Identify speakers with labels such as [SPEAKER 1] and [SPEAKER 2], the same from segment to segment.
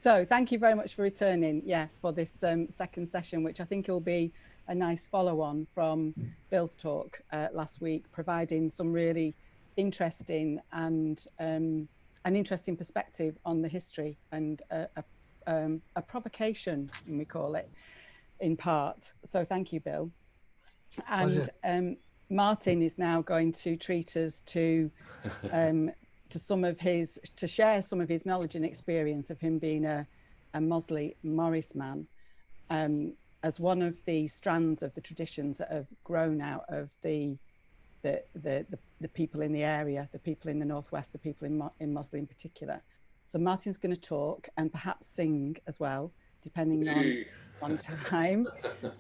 [SPEAKER 1] So thank you very much for returning, for this second session, which I think will be a nice follow-on from Bill's talk last week, providing some really interesting and an interesting perspective on the history and a provocation, we call it, in part. So thank you, Bill. And Martin is now going to treat us to share some of his knowledge and experience of him being a Mossley Morris man, as one of the strands of the traditions that have grown out of the people in the area, the people in the Northwest, the people in Mossley in particular. So Martin's going to talk and perhaps sing as well, depending on time,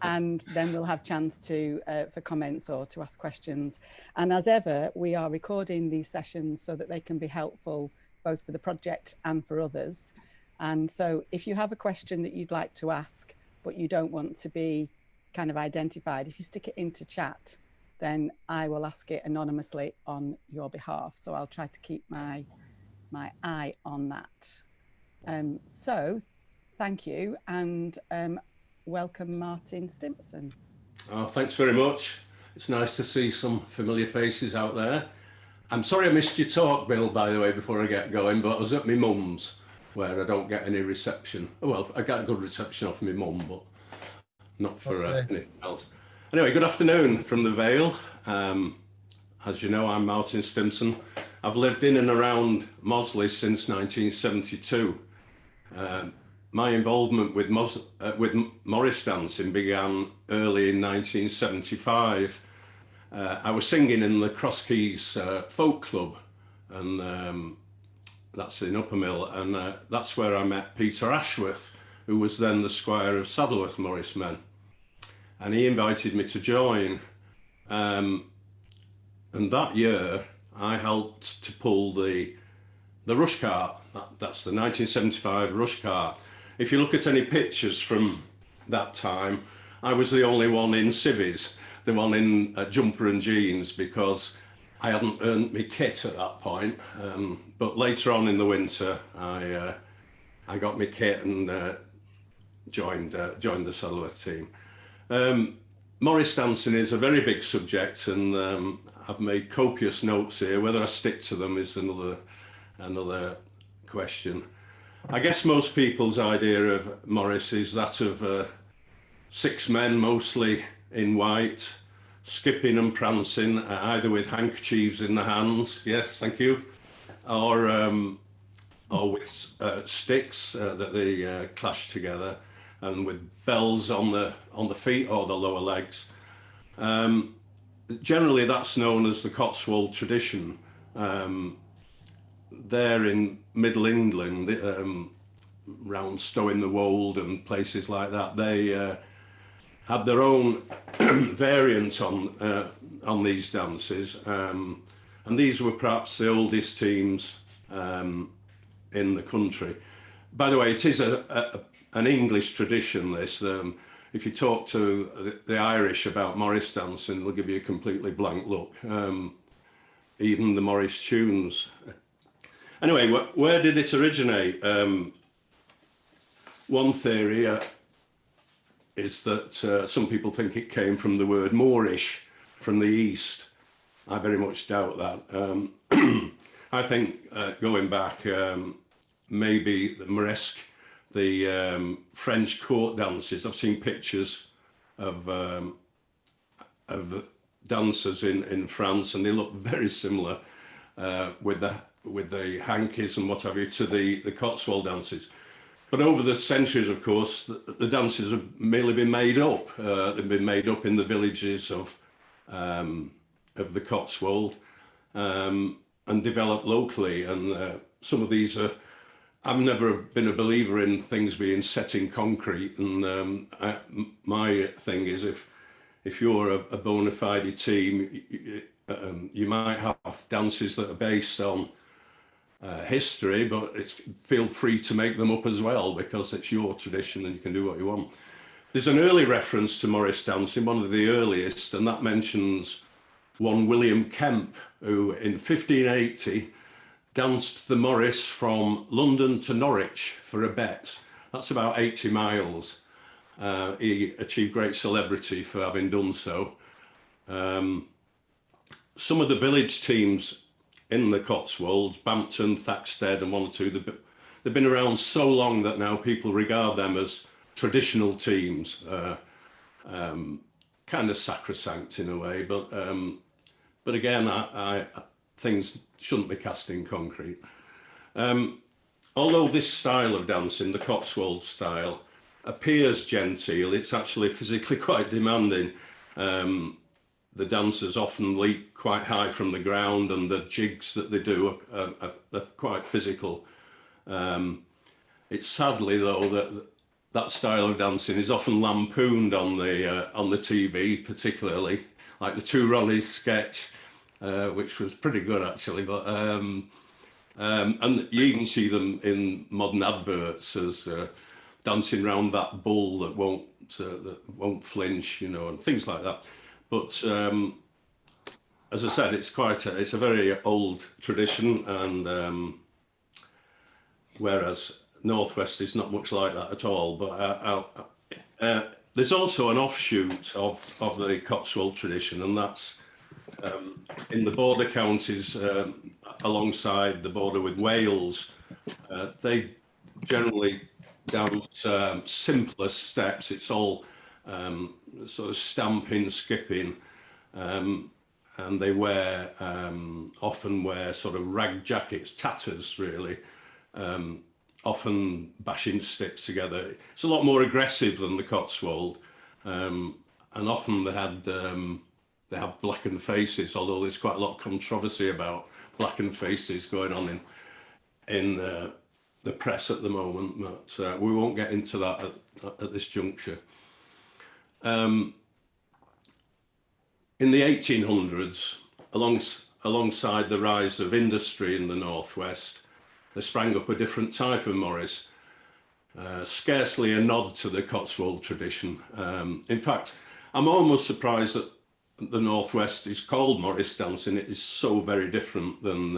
[SPEAKER 1] and then we'll have chance to for comments or to ask questions. And as ever, we are recording these sessions so that they can be helpful both for the project and for others. And so if you have a question that you'd like to ask, but you don't want to be kind of identified, if you stick it into chat, then I will ask it anonymously on your behalf. So I'll try to keep my eye on that. So thank you, and welcome Martin Stimson.
[SPEAKER 2] Oh, thanks very much. It's nice to see some familiar faces out there. I'm sorry I missed your talk, Bill, by the way, before I get going, but I was at my mum's, where I don't get any reception. Well, I get a good reception off my mum, but not for anything else. Anyway, good afternoon from the Vale. As you know, I'm Martin Stimson. I've lived in and around Mossley since 1972. My involvement with Morris dancing began early in 1975. I was singing in the Cross Keys Folk Club, and that's in Uppermill, and that's where I met Peter Ashworth, who was then the Squire of Saddleworth Morris men, and he invited me to join. And that year, I helped to pull the rush cart. That's the 1975 rush cart. If you look at any pictures from that time, I was the only one in civvies, the one in jumper and jeans, because I hadn't earned my kit at that point. But later on in the winter, I got my kit and joined the Saddleworth team. Morris dancing is a very big subject, and I've made copious notes here. Whether I stick to them is another question. I guess most people's idea of Morris is that of 6 men, mostly in white, skipping and prancing, either with handkerchiefs in the hands, yes, thank you, or with sticks that they clash together, and with bells on the feet or the lower legs. Generally, that's known as the Cotswold tradition. There in Middle England, round Stow-in-the-Wold and places like that, they had their own variant on these dances, and these were perhaps the oldest teams in the country. By the way, it is an English tradition, this. If you talk to the Irish about Morris dancing, they'll give you a completely blank look, even the Morris tunes. Anyway, where did it originate? One theory is that some people think it came from the word Moorish, from the east. I very much doubt that. I think going back, maybe the Moresque, the French court dances. I've seen pictures of dancers in France, and they look very similar with the hankies and what have you to the Cotswold dances. But over the centuries, of course, the dances have merely been made up. They've been made up in the villages of the Cotswold and developed locally. And some of these are, I've never been a believer in things being set in concrete. And my thing is, if you're a bona fide team, you might have dances that are based on history, but feel free to make them up as well, because it's your tradition and you can do what you want. There's an early reference to Morris dancing, one of the earliest, and that mentions one William Kemp, who in 1580 danced the Morris from London to Norwich for a bet. That's about 80 miles. He achieved great celebrity for having done so. Some of the village teams in the Cotswolds, Bampton, Thaxted and one or two, they've been around so long that now people regard them as traditional teams, kind of sacrosanct in a way, but again, things shouldn't be cast in concrete. Although this style of dancing, the Cotswold style, appears genteel, it's actually physically quite demanding. The dancers often leap quite high from the ground, and the jigs that they do are quite physical. It's sadly though that style of dancing is often lampooned on the TV, particularly like the Two Ronnies sketch, which was pretty good actually. But and you even see them in modern adverts as dancing around that bull that won't flinch, you know, and things like that. But as I said, it's a very old tradition, and whereas Northwest is not much like that at all. But there's also an offshoot of the Cotswold tradition, and that's in the border counties alongside the border with Wales. They generally dance simpler steps. It's all sort of stamping, skipping, and they often wear sort of rag jackets, tatters really, often bashing sticks together. It's a lot more aggressive than the Cotswold, and often they have blackened faces, although there's quite a lot of controversy about blackened faces going on in the press at the moment, but we won't get into that at this juncture. In the 1800s, alongside the rise of industry in the Northwest, there sprang up a different type of Morris, scarcely a nod to the Cotswold tradition. In fact, I'm almost surprised that the Northwest is called Morris dancing. It is so very different than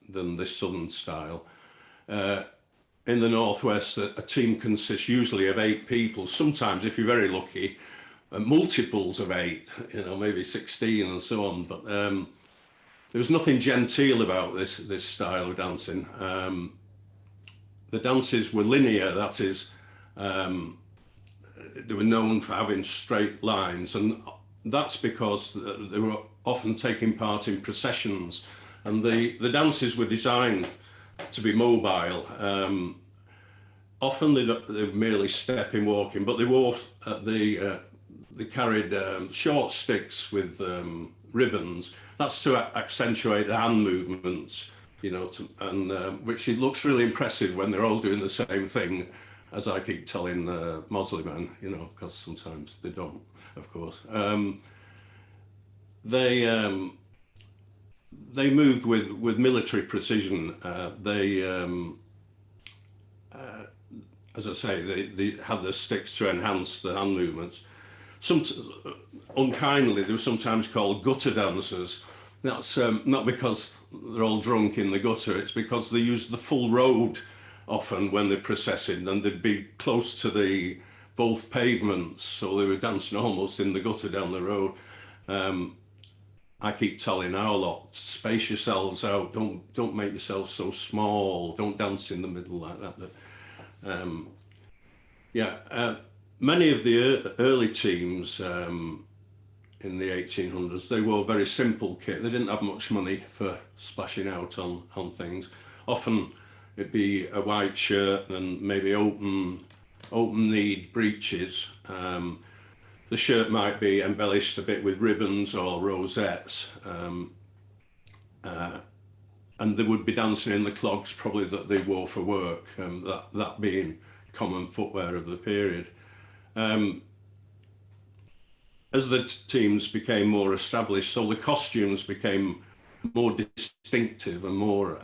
[SPEAKER 2] the Southern style. In the Northwest, a team consists usually of 8 people. Sometimes, if you're very lucky, multiples of 8, you know, maybe 16 and so on. But there was nothing genteel about this style of dancing. The dances were linear, that is, they were known for having straight lines, and that's because they were often taking part in processions, and the dances were designed to be mobile. Often they were merely stepping, walking, but they carried short sticks with ribbons. That's to accentuate the hand movements, you know, which it looks really impressive when they're all doing the same thing, as I keep telling Mossley men, you know, because sometimes they don't, of course. They moved with military precision. As I say, they had the sticks to enhance the hand movements. Unkindly, they were sometimes called gutter dancers. That's not because they're all drunk in the gutter, it's because they used the full road often when they're processing, and they'd be close to both pavements, so they were dancing almost in the gutter down the road. I keep telling our lot, space yourselves out, don't make yourselves so small, don't dance in the middle like that. Many of the early teams in the 1800s, they wore very simple kit. They didn't have much money for splashing out on things. Often it'd be a white shirt and maybe open-kneed breeches. The shirt might be embellished a bit with ribbons or rosettes, and they would be dancing in the clogs probably that they wore for work, that being common footwear of the period. As the teams became more established, so the costumes became more distinctive and more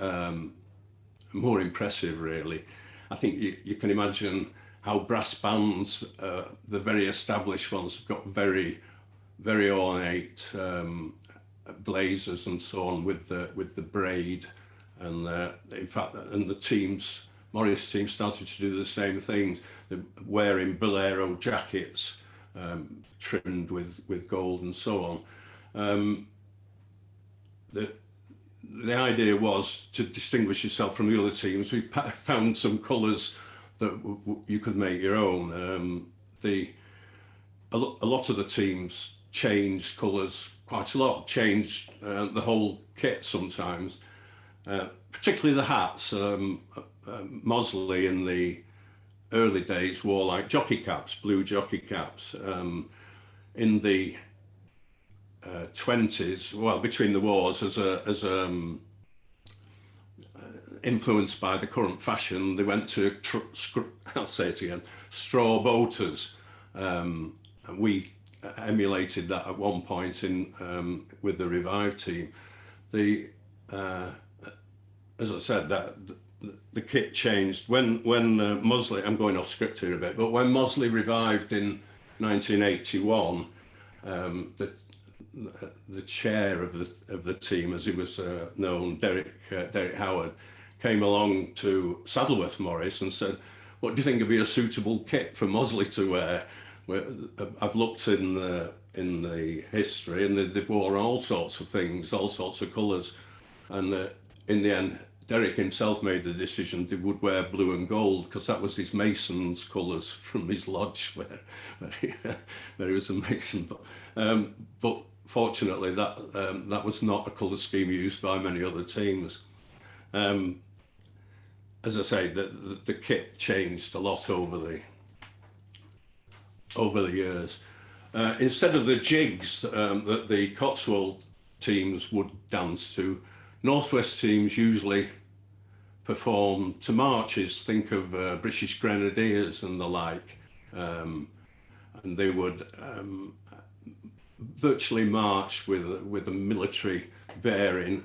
[SPEAKER 2] impressive, really. I think you can imagine how brass bands, the very established ones, have got very, very ornate blazers and so on with the braid And in fact, and the teams, Morris team, started to do the same things. They're wearing bolero jackets, trimmed with gold and so on. The idea was to distinguish yourself from the other teams. We found some colours that you could make your own. A lot of the teams changed colours quite a lot, changed the whole kit sometimes, particularly the hats. Mossley in the early days wore like jockey caps, blue jockey caps. In the 20s, well, between the wars, influenced by the current fashion, they went to I'll say it again, straw boaters, and we emulated that at one point in with the Revive team. As I said, that the kit changed when Mossley. I'm going off script here a bit, but when Mossley revived in 1981, the chair of the team, as he was known, Derek Howard, came along to Saddleworth Morris and said, "What do you think would be a suitable kit for Mossley to wear?" I've looked in the history, and they wore all sorts of things, all sorts of colours, and in the end, Derek himself made the decision they would wear blue and gold because that was his mason's colours from his lodge where he was a mason. But fortunately, that was not a colour scheme used by many other teams. As I say, the kit changed a lot over the years. Instead of the jigs that the Cotswold teams would dance to, Northwest teams usually perform to marches. Think of British Grenadiers and the like, and they would virtually march with a military bearing,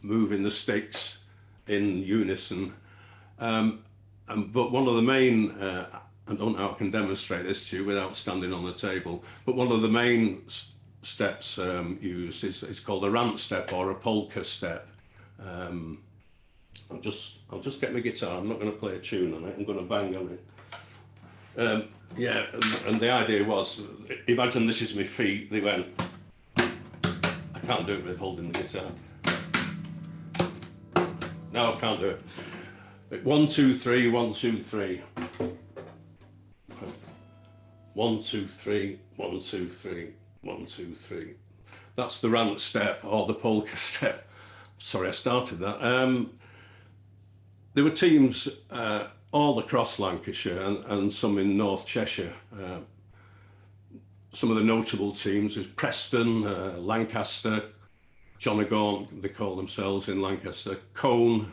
[SPEAKER 2] moving the sticks in unison. But one of the main, I don't know how I can demonstrate this to you without standing on the table, but one of the main steps used is called a rant step or a polka step. I'll just get my guitar. I'm not going to play a tune on it. I'm going to bang on it. Yeah, and the idea was, imagine this is my feet. They went. I can't do it with holding the guitar. No, I can't do it. 1, 2, 3, 1, 2, 3. 1, 2, 3, 1, 2, 3, 1, 2, 3. That's the rant step or the polka step. Sorry, I started that. There were teams all across Lancashire and some in North Cheshire. Some of the notable teams is Preston, Lancaster, Donegal, they call themselves in Lancaster, Colne,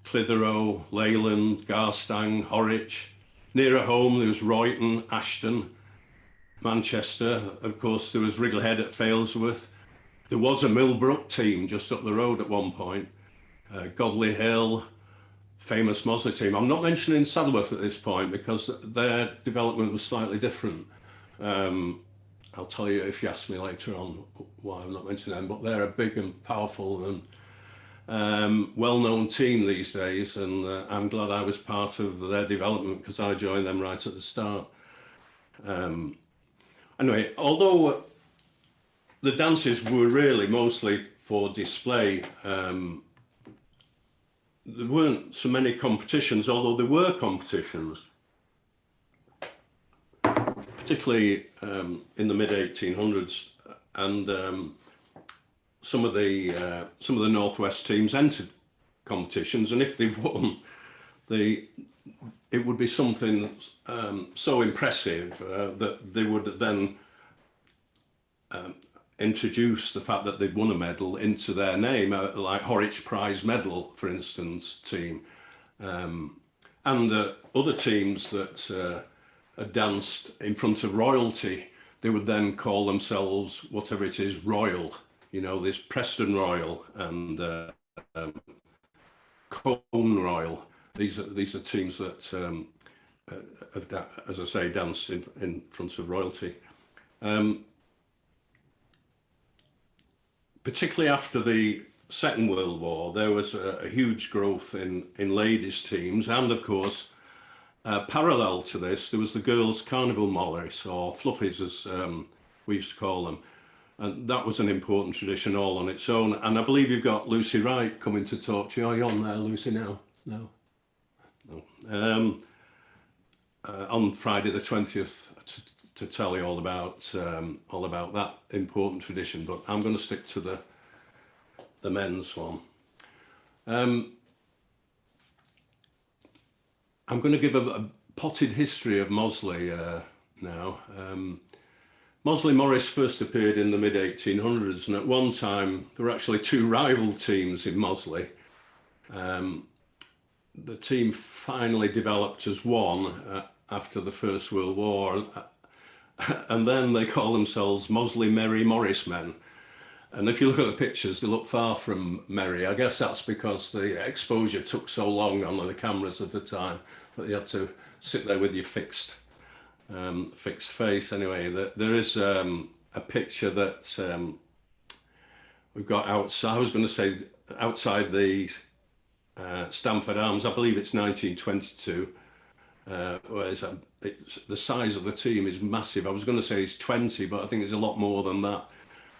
[SPEAKER 2] Clitheroe, Leyland, Garstang, Horwich. Nearer home, there was Royton, Ashton, Manchester. Of course, there was Wrigglehead at Failsworth. There was a Millbrook team just up the road at one point. Godley Hill, famous Mossley team. I'm not mentioning Saddleworth at this point because their development was slightly different. I'll tell you if you ask me later on why I'm not mentioning them, but they're a big and powerful and well-known team these days, and I'm glad I was part of their development because I joined them right at the start. Anyway, although the dances were really mostly for display, there weren't so many competitions, although there were competitions, particularly in the mid-1800s, and some of the Northwest teams entered competitions, and if they won, it would be something so impressive that they would then introduce the fact that they'd won a medal into their name, like Horwich Prize Medal, for instance, team, and other teams that had danced in front of royalty, they would then call themselves whatever it is, Royal. You know, there's Preston Royal and Colne Royal. These are teams that have, as I say, danced in front of royalty. Particularly after the Second World War, there was a huge growth in ladies' teams, and of course, parallel to this, there was the girls' Carnival Morris, or Fluffies as we used to call them. And that was an important tradition all on its own. And I believe you've got Lucy Wright coming to talk to you. Are you on there, Lucy, now? No. On Friday the 20th to tell you all about that important tradition. But I'm going to stick to the men's one. I'm going to give a potted history of Mossley now. Mossley Morris first appeared in the mid-1800s, and at one time there were actually two rival teams in Mossley. The team finally developed as one after the First World War, and then they call themselves Mossley Merry Morris Men. And if you look at the pictures, they look far from merry. I guess that's because the exposure took so long on the cameras at the time that you had to sit there with your fixed face. Anyway, there is a picture that we've got outside. I was going to say outside the Stamford Arms. I believe it's 1922. Whereas the size of the team is massive. I was going to say it's 20, but I think it's a lot more than that.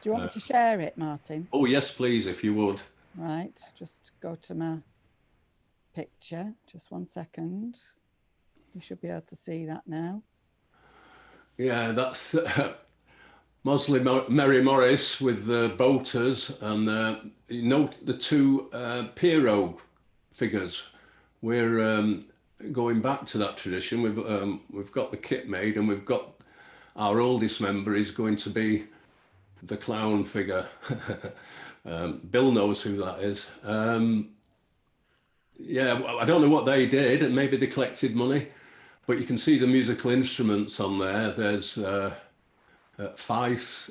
[SPEAKER 1] Do you want me to share it, Martin?
[SPEAKER 2] Oh, yes, please, if you would.
[SPEAKER 1] Right, just go to my picture. Just 1 second. You should be able to see that now.
[SPEAKER 2] Yeah, that's Mossley Merry Morris with the boaters, and you note the two Pierrot figures. We're going back to that tradition. We've got the kit made, and we've got our oldest member is going to be the clown figure. Bill knows who that is. Yeah, I don't know what they did, and maybe they collected money, but you can see the musical instruments on there. There's five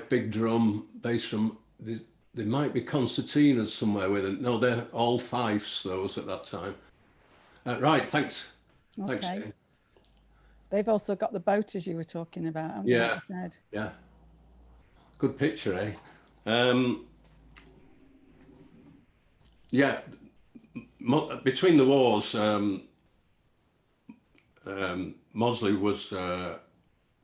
[SPEAKER 2] big drum, bass drum. There might be concertinas somewhere with it. No, they're all fifes, those at that time. Right, thanks.
[SPEAKER 1] Okay.
[SPEAKER 2] Thanks.
[SPEAKER 1] They've also got the boaters you were talking about, haven't
[SPEAKER 2] Yeah.
[SPEAKER 1] you said?
[SPEAKER 2] Yeah. Good picture, eh? Yeah. Between the wars, Mossley was a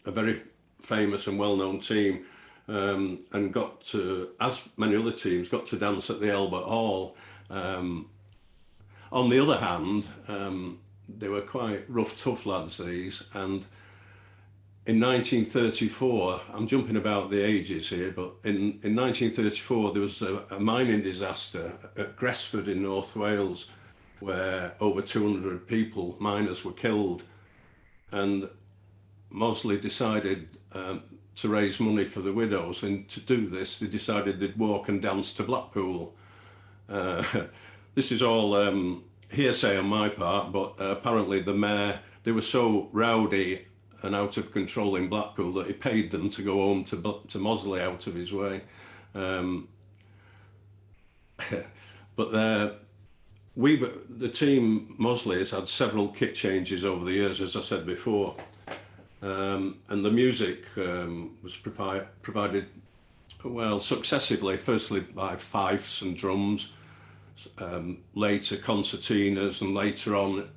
[SPEAKER 2] very famous and well-known team, and got to, as many other teams, got to dance at the Albert Hall. On the other hand, they were quite rough, tough lads, these, and in 1934, I'm jumping about the ages here, but in 1934 there was a mining disaster at Gresford in North Wales, where over 200 people, miners, were killed, and Mossley decided to raise money for the widows, and to do this they decided they'd walk and dance to Blackpool. This is all hearsay on my part, but apparently the mayor, they were so rowdy and out of control in Blackpool that he paid them to go home to Mossley out of his way. But the team Mossley has had several kit changes over the years, as I said before, and the music was provided, well, successively, firstly by fifes and drums, later concertinas, and later on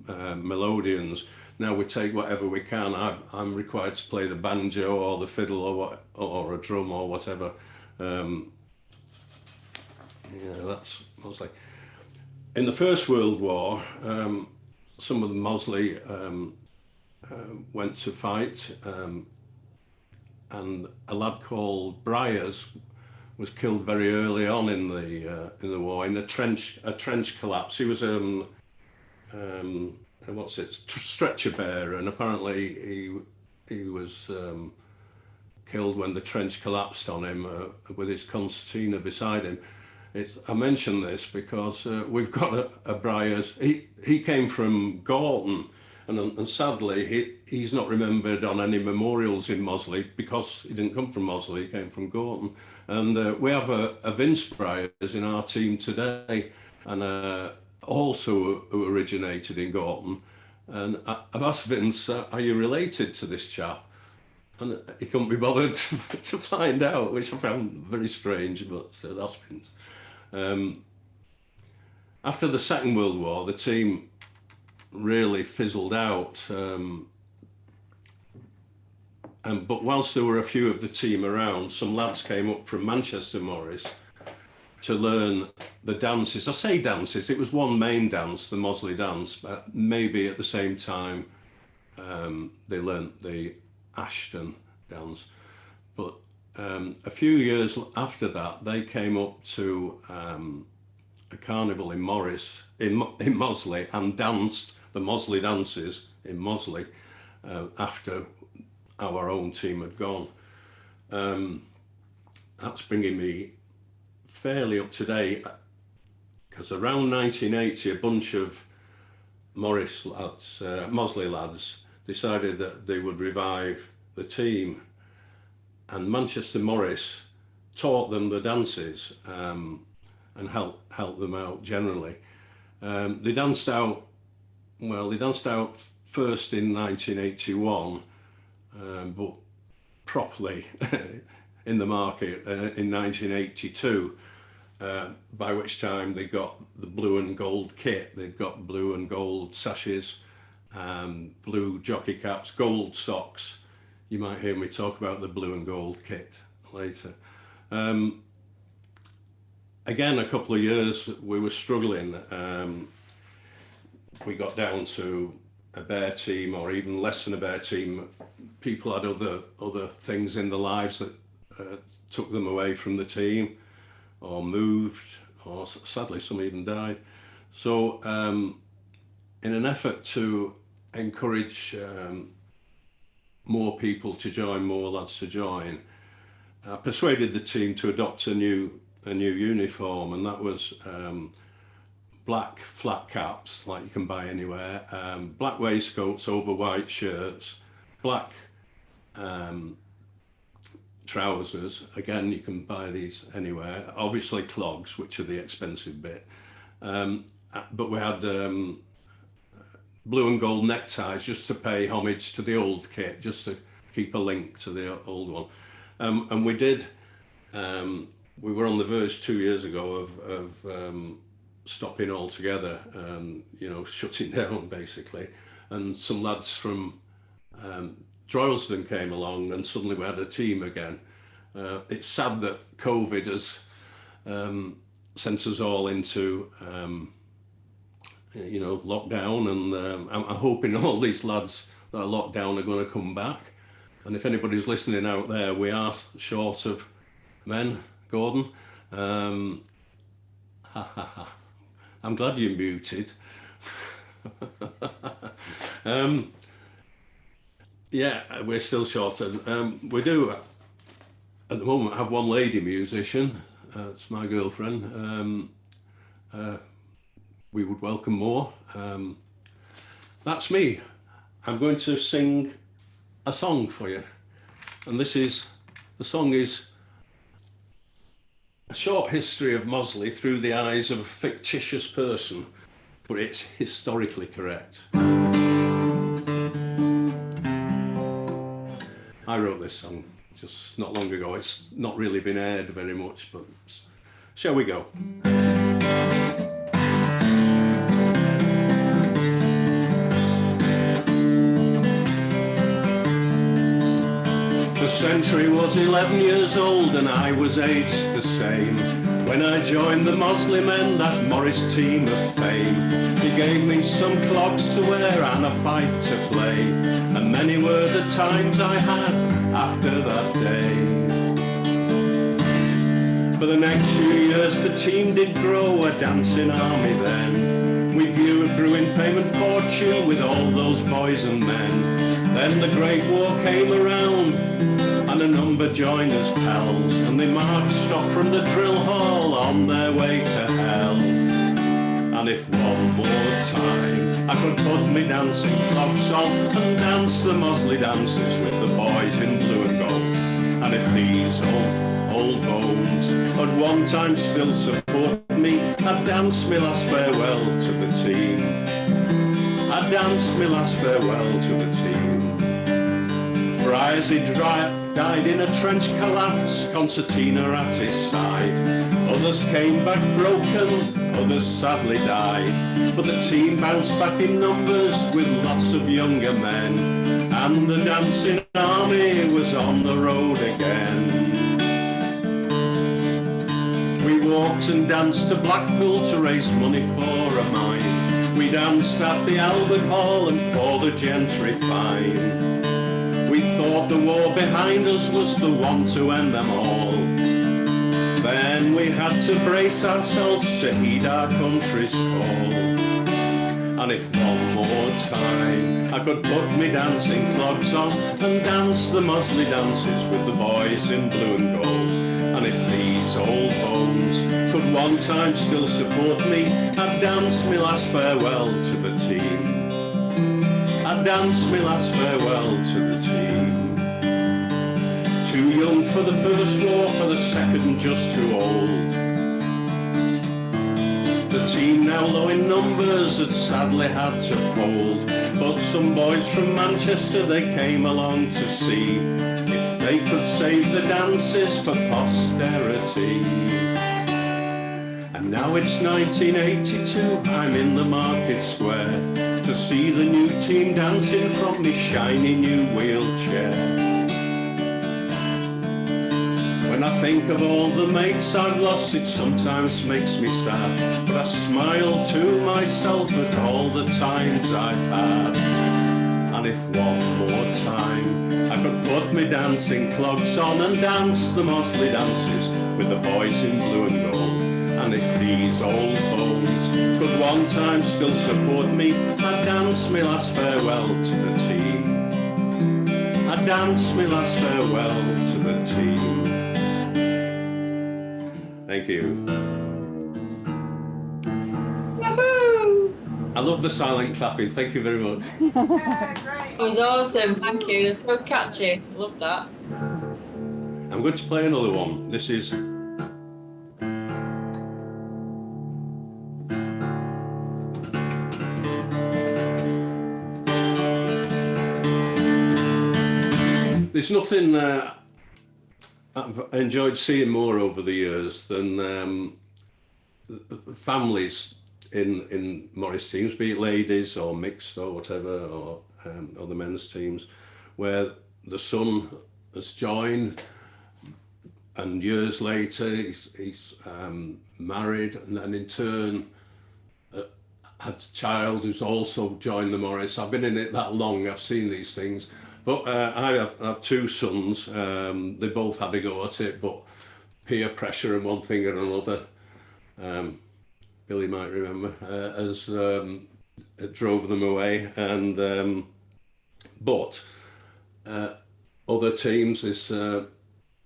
[SPEAKER 2] melodeons. Now we take whatever we can. I'm required to play the banjo or the fiddle or a drum or whatever. Yeah, that's Mossley. In the First World War, some of the Mossley went to fight, and a lad called Briars was killed very early on in the war in a trench collapse. He was stretcher bearer, and apparently he was killed when the trench collapsed on him with his concertina beside him. I mention this because we've got a Briars. He came from Gorton, and sadly he's not remembered on any memorials in Mossley because he didn't come from Mossley. He came from Gorton, and we have a Vince Briars in our team today, and also who originated in Gorton. And I've asked Vince, are you related to this chap? and he couldn't be bothered to find out, which I found very strange, but that's been. After the Second World War, the team really fizzled out. But whilst there were a few of the team around, some lads came up from Mossley Morris to learn the dances. I say dances, it was one main dance, the Mossley dance, but maybe at the same time they learnt the Ashton dance. But a few years after that, they came up to a carnival in Mossley and danced the Mossley dances in Mossley after our own team had gone. That's bringing me fairly up to date, because around 1980 a bunch of Morris lads, Mossley lads, decided that they would revive the team, and Mossley Morris taught them the dances and helped them out generally. They danced out first in 1981, but properly in the market in 1982, by which time they got the blue and gold kit. They'd got blue and gold sashes, blue jockey caps, gold socks. You might hear me talk about the blue and gold kit later. Again, a couple of years we were struggling. We got down to a bare team, or even less than a bare team. People had other things in their lives that took them away from the team, or moved, or sadly some even died. So in an effort to encourage more people to join, more lads to join, I persuaded the team to adopt a new uniform, and that was black flat caps, like you can buy anywhere, black waistcoats over white shirts, black trousers, again you can buy these anywhere, obviously clogs, which are the expensive bit, but we had blue and gold neckties just to pay homage to the old kit, just to keep a link to the old one. And we did, we were on the verge 2 years ago of stopping altogether, you know, shutting down basically. And some lads from Droylsden came along, and suddenly we had a team again. It's sad that COVID has sent us all into, you know, lockdown, and I'm hoping all these lads that are locked down are going to come back. And if anybody's listening out there, we are short of men, Gordon. I'm glad you're muted. Yeah, we're still short. We do, at the moment, have one lady musician. It's my girlfriend. We would welcome more. That's me. I'm going to sing a song for you. And the song is a short history of Mossley through the eyes of a fictitious person, but it's historically correct. I wrote this song just not long ago. It's not really been aired very much, but shall we go? The century was 11 years old and I was aged the same when I joined the Mossley men, that Morris team of fame. He gave me some clogs to wear and a fife to play, and many were the times I had after that day. For the next few years the team did grow, a dancing army then. We grew in fame and fortune with all those boys and men. Then the Great War came around and a number joined us pals, and they marched off from the drill hall on their way to hell. And if one more time I could put me dancing clogs on and dance the Mossley dances with the boys in blue and gold, and if these old bones at one time still support me, I'd dance me last farewell to the team. I'd dance me last farewell to the team. Bryzy died in a trench collapse, concertina at his side. Others came back broken, others sadly died. But the team bounced back in numbers with lots of younger men, and the dancing army was on the road again. We walked and danced to Blackpool to raise money for a mine. We danced at the Albert Hall and for the gentry fine. We thought the war behind us was the one to end them all. Then we had to brace ourselves to heed our country's call. And if one more time I could put me dancing clogs on and dance the Mossley dances with the boys in blue and gold, and if these old bones could one time still support me, I'd dance me last farewell to the team. I'd dance me last farewell to the team. Too young for the first war, for the second just too old. The team, now low in numbers, had sadly had to fold. But some boys from Manchester, they came along to see if they could save the dances for posterity. And now it's 1982, I'm in the market square to see the new team dancing from me shiny new wheelchair. When I think of all the mates I've lost, it sometimes makes me sad, but I smile to myself at all the times I've had. And if one more time I could put me dancing clogs on and dance the Mossley dances with the boys in blue and gold, and if these old bones could one time still support me, I'd dance me last farewell to the team. I'd dance me last farewell to the team. Thank you.
[SPEAKER 3] Woohoo!
[SPEAKER 2] I love the silent clapping. Thank you very much.
[SPEAKER 3] Yeah, great. It was awesome. Thank you. It's so catchy. Love that.
[SPEAKER 2] I'm going to play another one. This is there's nothing I've enjoyed seeing more over the years than families in Morris teams, be it ladies or mixed or whatever, or the men's teams, where the son has joined, and years later he's married, and then in turn had a child who's also joined the Morris. I've been in it that long, I've seen these things. But I have two sons. They both had a go at it, but peer pressure and one thing or another, Billy might remember, as it drove them away. And but other teams is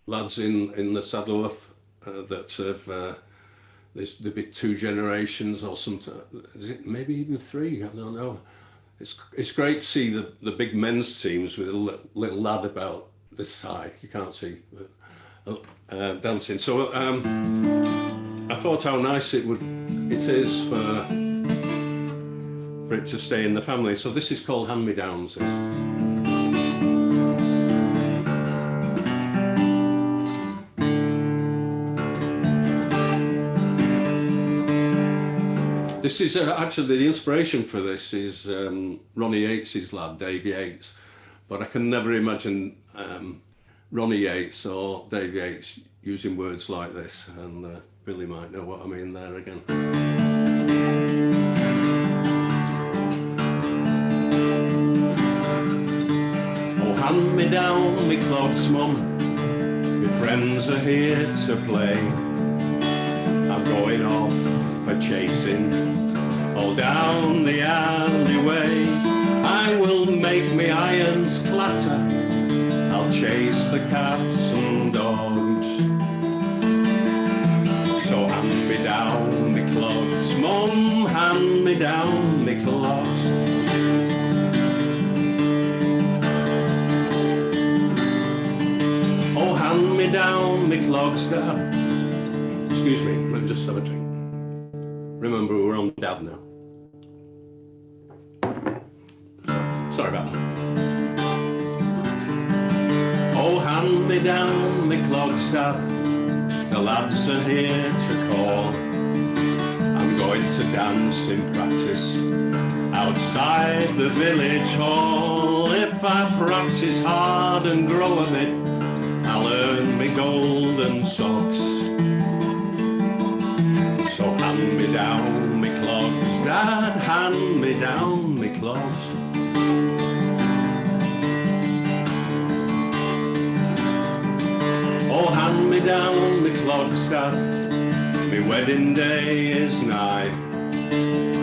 [SPEAKER 2] lads in the Saddleworth that have there'll be two generations or something. Is it maybe even three? I don't know. It's great to see the big men's teams with a little lad about this high. You can't see dancing. So I thought how nice it is for it to stay in the family. So this is called Hand Me Downs. This is actually the inspiration for this is Ronnie Yates's lad, Dave Yates, but I can never imagine Ronnie Yates or Dave Yates using words like this, and Billy might know what I mean there again. Oh, hand me down me clogs, mum, my friends are here to play. I'm going off for chasing all down the alleyway. I will make me irons clatter, I'll chase the cats and dogs. So hand me down me clogs, mum, hand me down me clogs. Oh, hand me down me clogs, Dad. Excuse me, let me just have a drink. Remember, we're on Dad now. Sorry about that. me down me clogs, Dad. The lads are here to call. I'm going to dance in practice outside the village hall. If I practice hard and grow a bit, I'll earn me golden socks. So hand me down me clogs, Dad, hand me down me clogs. Oh, hand me down me clogs, Dad, me wedding day is nigh.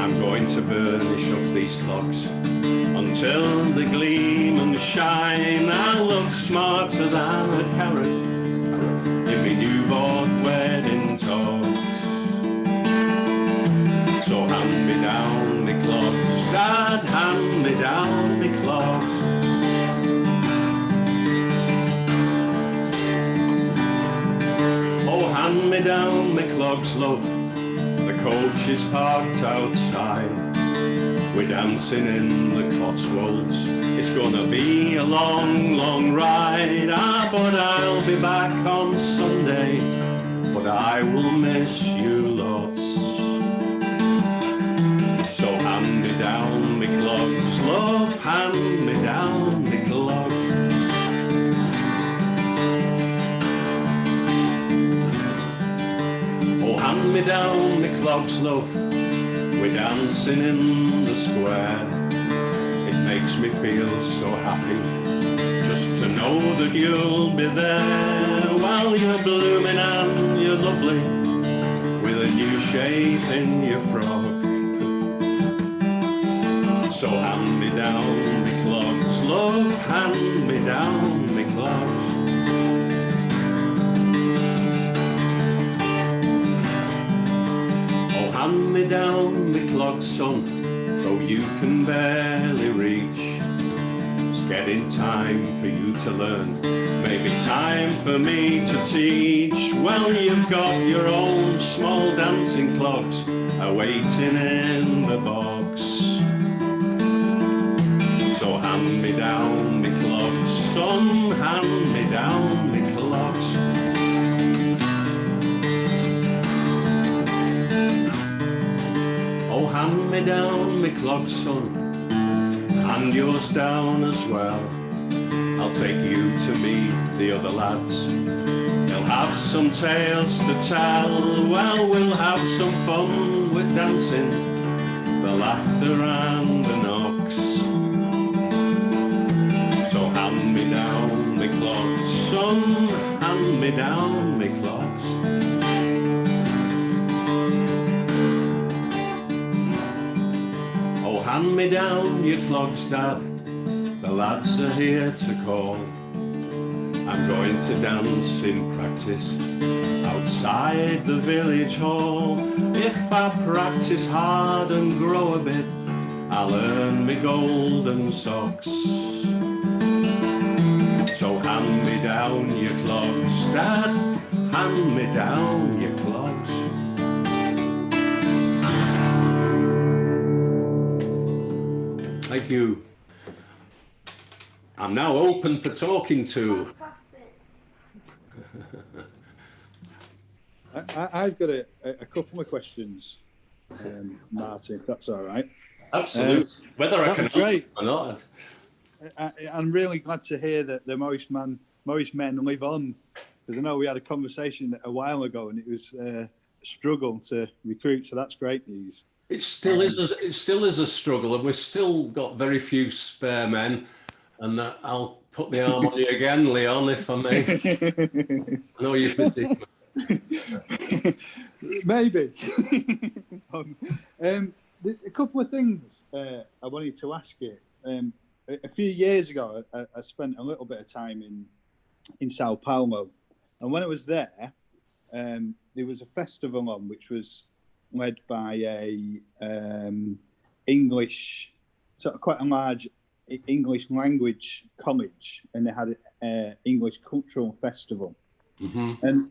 [SPEAKER 2] I'm going to burnish up these clogs until they gleam and shine. I'll look smarter than a carrot in me new-bought wedding togs. So hand me down me clogs, Dad, hand me down me clogs. Oh, hand me down me clogs, love. The coach is parked outside. We're dancing in the Cotswolds. It's gonna be a long, long ride. Ah, but I'll be back on Sunday. But I will miss you lots. So hand me down me clogs, love, hand me down me clogs. Oh, hand me down me clogs, love. We're dancing in the square. It makes me feel so happy just to know that you'll be there. While you're blooming and you're lovely with a new shape in your frock. So hand me down me clogs, love, hand me down me clogs. Oh, hand me down me clogs, son, though you can barely reach. It's getting time for you to learn, maybe time for me to teach. Well, you've got your own small dancing clogs awaiting in the box. So hand me down me clogs, son, hand me down me clogs. Oh, hand me down me clogs, son, hand yours down as well. I'll take you to meet the other lads. They'll have some tales to tell. Well, we'll have some fun with dancing, the laughter and the knocks. So hand me down me clogs, son, hand me down me clogs. Oh, hand me down your clogs, Dad, the lads are here to call. I'm going to dance in practice outside the village hall. If I practice hard and grow a bit, I'll earn me golden socks. So hand me down your clogs, Dad, hand me down your clogs. Thank you. I'm now open for talking to.
[SPEAKER 4] Fantastic.
[SPEAKER 5] I've got a couple of questions, Martin, if that's all right.
[SPEAKER 2] Absolutely. Whether I can
[SPEAKER 5] great.
[SPEAKER 2] or not.
[SPEAKER 5] I'm really glad to hear that the Morris men live on, because I know we had a conversation a while ago and it was a struggle to recruit, so that's great news.
[SPEAKER 2] It still is a struggle, and we've still got very few spare men. And I'll put the arm on you again, Leon, if I may. I know you're busy.
[SPEAKER 5] Maybe. A couple of things I wanted to ask you. A few years ago, I spent a little bit of time in Sao Paulo, and when I was there, there was a festival on which was led by a English, sort of quite a large English language college, and they had an English cultural festival. Mm-hmm. And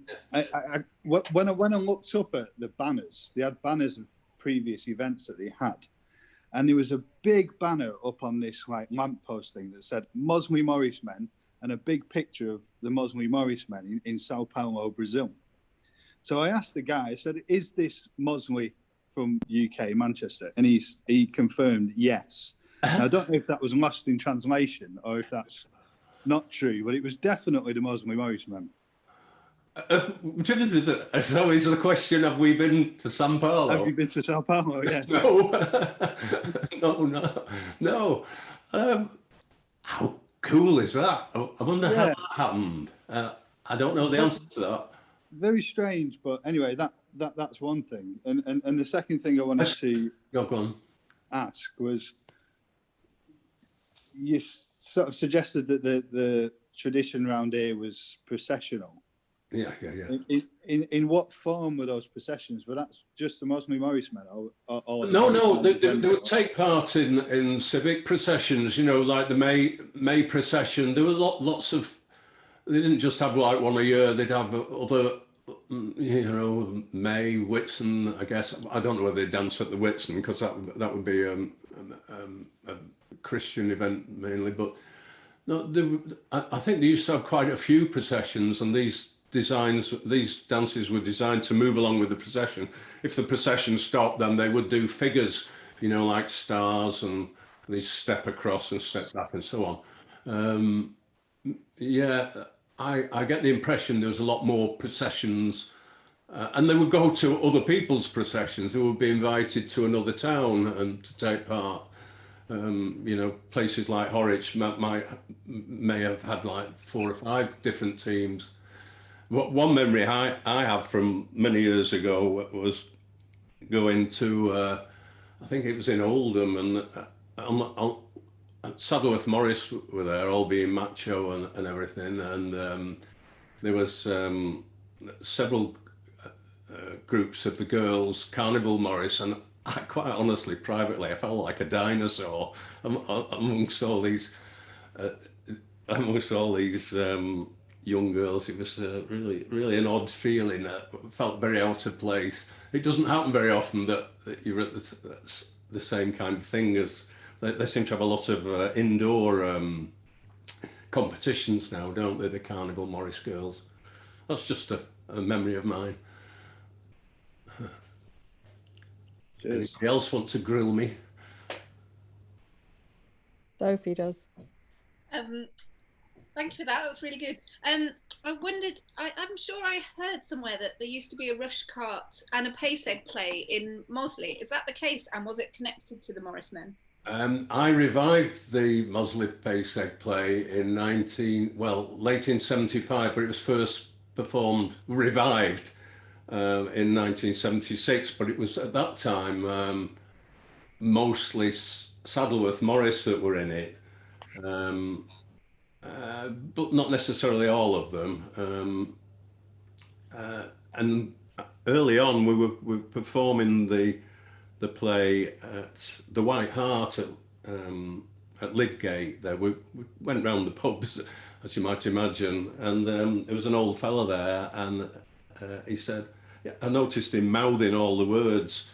[SPEAKER 5] when I looked up at the banners, they had banners of previous events that they had, and there was a big banner up on this like lamppost thing that said Mossley Morris men and a big picture of the Mossley Morris men in Sao Paulo, Brazil. So I asked the guy, I said, is this Mossley from UK, Manchester? And he confirmed yes. Now, I don't know if that was lost in translation or if that's not true, but it was definitely the Mossley Morris men.
[SPEAKER 2] So is the question, have we been to Sao Paulo?
[SPEAKER 5] Have you been to Sao Paulo? Yeah.
[SPEAKER 2] No. How cool is that? I wonder how that happened. I don't know the answer to that.
[SPEAKER 5] Very strange, but anyway, that's one thing. And the second thing I wanted to ask was, you sort of suggested that the tradition around here was processional.
[SPEAKER 2] Yeah.
[SPEAKER 5] In what form were those processions? Were that just the Mossley Morris men? Or
[SPEAKER 2] No. They would take part in civic processions. You know, like the May procession. There were lots of. They didn't just have like one a year. They'd have other. You know, May, Whitsun. I guess I don't know whether they dance at the Whitsun because that would be a Christian event mainly. But no, I think they used to have quite a few processions, and these dances were designed to move along with the procession. If the procession stopped, then they would do figures, you know, like stars, and they step across and step back and so on. I get the impression there was a lot more processions, and they would go to other people's processions. They would be invited to another town and to take part. You know, places like Horwich may have had like 4 or 5 different teams. One memory I have from many years ago was going to, I think it was in Oldham, and Saddleworth Morris were there, all being macho and everything, and there was several groups of the girls, Carnival Morris, and I, quite honestly, privately, I felt like a dinosaur amongst all these young girls. It was really an odd feeling. I felt very out of place. It doesn't happen very often that you're at the same kind of thing as they seem to have a lot of indoor competitions now, don't they? The Carnival Morris girls. That's just a memory of mine. Anybody else want to grill me?
[SPEAKER 1] Sophie does.
[SPEAKER 4] Thank you for that. That was really good. I wondered, I'm sure I heard somewhere that there used to be a rush cart and a pace egg play in Mossley. Is that the case? And was it connected to the Morris men?
[SPEAKER 2] I revived the Mossley pace egg play in late in 75, but it was first revived in 1976. But it was at that time mostly Saddleworth Morris that were in it. But not necessarily all of them. And early on, we were performing the play at the White Hart at Lidgate. There, we went round the pubs, as you might imagine, and there was an old fella there, and he said, I noticed him mouthing all the words,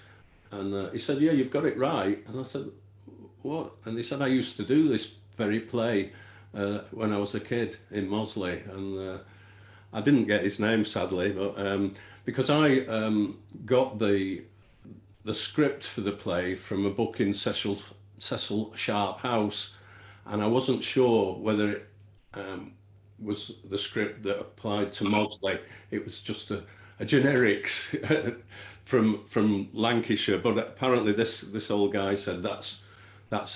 [SPEAKER 2] and he said, "Yeah, you've got it right." And I said, "What?" And he said, "I used to do this very play when I was a kid in Mossley," and I didn't get his name, sadly, but because I got the script for the play from a book in Cecil Sharp House, and I wasn't sure whether it was the script that applied to Mossley. It was just a generics from Lancashire, but apparently this old guy said that's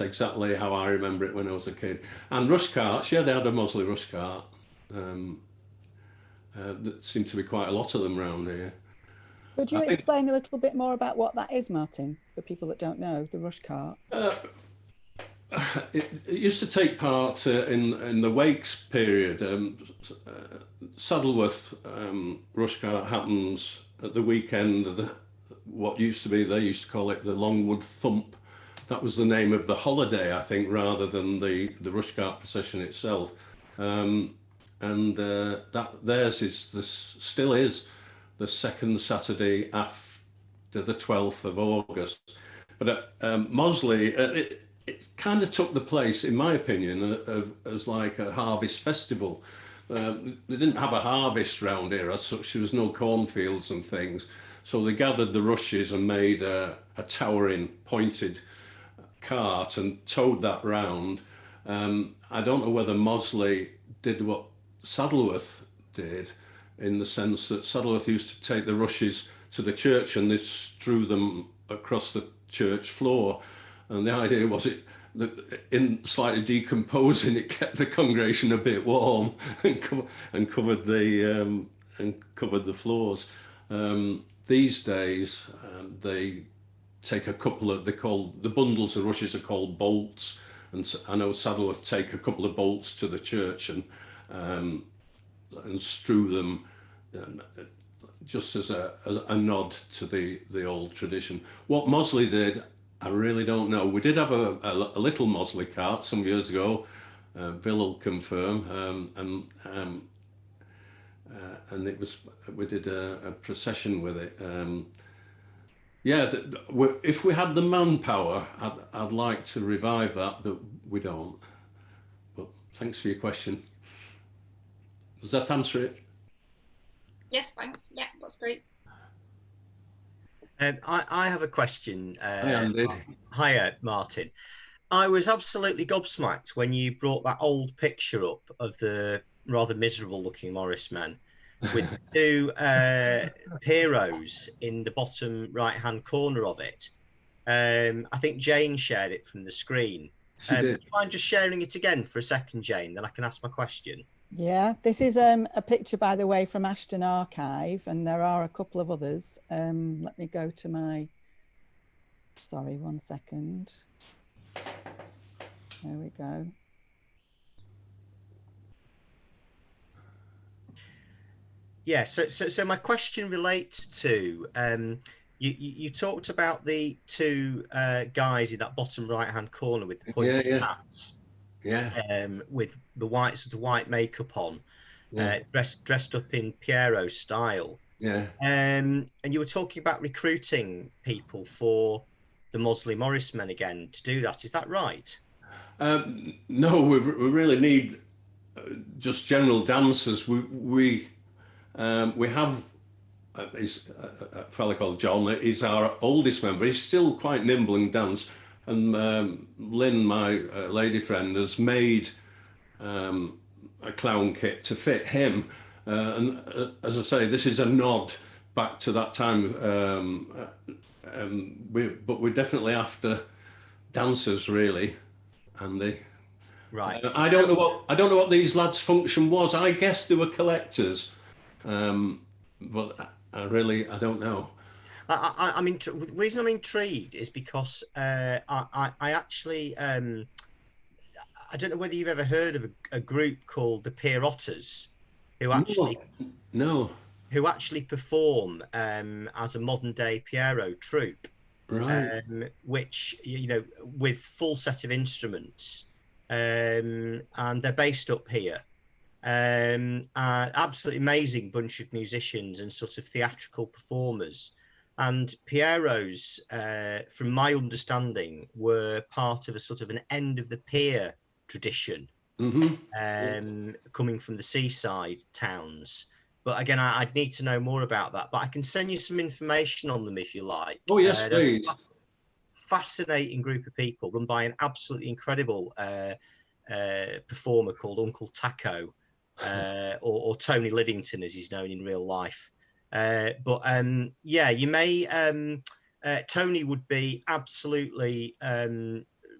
[SPEAKER 2] exactly how I remember it when I was a kid. And rush carts, yeah, they had a Mossley rush cart. There seemed to be quite a lot of them around here.
[SPEAKER 1] Could you explain a little bit more about what that is, Martin, for people that don't know, the rush cart?
[SPEAKER 2] It used to take part in the Wakes period. Saddleworth rush cart happens at the weekend of what used to be, they used to call it the Longwood Thump. That was the name of the holiday, I think, rather than the rush cart procession itself. And that theirs still is the second Saturday after the 12th of August. But at Mossley, it kind of took the place, in my opinion, as like a harvest festival. They didn't have a harvest round here as such. There was no cornfields and things. So they gathered the rushes and made a towering pointed cart and towed that round. I don't know whether Mossley did what Saddleworth did, in the sense that Saddleworth used to take the rushes to the church and they strew them across the church floor. And the idea was in slightly decomposing, it kept the congregation a bit warm and covered the floors. These days, they take a couple of, the bundles of rushes are called bolts, and I know Saddleworth take a couple of bolts to the church and strew them, just as a nod to the old tradition. What Mossley did, I really don't know. We did have a little Mossley cart some years ago. Bill will confirm, and it was, we did a procession with it. Yeah, if we had the manpower, I'd like to revive that, but we don't. But thanks for your question. Does that answer it?
[SPEAKER 4] Yes, thanks. Yeah, that's great.
[SPEAKER 6] I have a question.
[SPEAKER 2] Hi, Andy.
[SPEAKER 6] Hiya, Martin. I was absolutely gobsmacked when you brought that old picture up of the rather miserable looking Morris men with two Pierrots in the bottom right hand corner of it. I think Jane shared it from the screen.
[SPEAKER 2] She did.
[SPEAKER 6] Do you mind just sharing it again for a second, Jane? Then I can ask my question.
[SPEAKER 1] Yeah, this is a picture, by the way, from Ashton Archive, and there are a couple of others. Let me go to my, sorry, 1 second. There we go.
[SPEAKER 6] Yeah, so my question relates to, you talked about the two guys in that bottom right-hand corner with the pointy hats.
[SPEAKER 2] Yeah.
[SPEAKER 6] With the white makeup on, dressed up in Pierrot style.
[SPEAKER 2] Yeah.
[SPEAKER 6] And you were talking about recruiting people for the Mossley Morris men again to do that. Is that right?
[SPEAKER 2] No, we really need just general dancers. We have a fella called John. He's our oldest member. He's still quite nimble in dance. And Lynn, my lady friend, has made a clown kit to fit him. And as I say, this is a nod back to that time. But we're definitely after dancers, really, Andy.
[SPEAKER 6] Right.
[SPEAKER 2] I don't know what these lads' function was. I guess they were collectors, but I don't know.
[SPEAKER 6] I mean, the reason I'm intrigued is because I actually I don't know whether you've ever heard of a group called the Pierrotters, who actually who actually perform as a modern day Pierrot troupe,
[SPEAKER 2] right?
[SPEAKER 6] Which, you know, with full set of instruments, and they're based up here. Absolutely amazing bunch of musicians and sort of theatrical performers. And Pierrots, from my understanding, were part of a sort of an end of the pier tradition, coming from the seaside towns. But again, I'd need to know more about that. But I can send you some information on them if you like.
[SPEAKER 2] Oh, yes, please.
[SPEAKER 6] Fascinating group of people run by an absolutely incredible performer called Uncle Taco, or Tony Liddington, as he's known in real life. But yeah, you may, Tony would be absolutely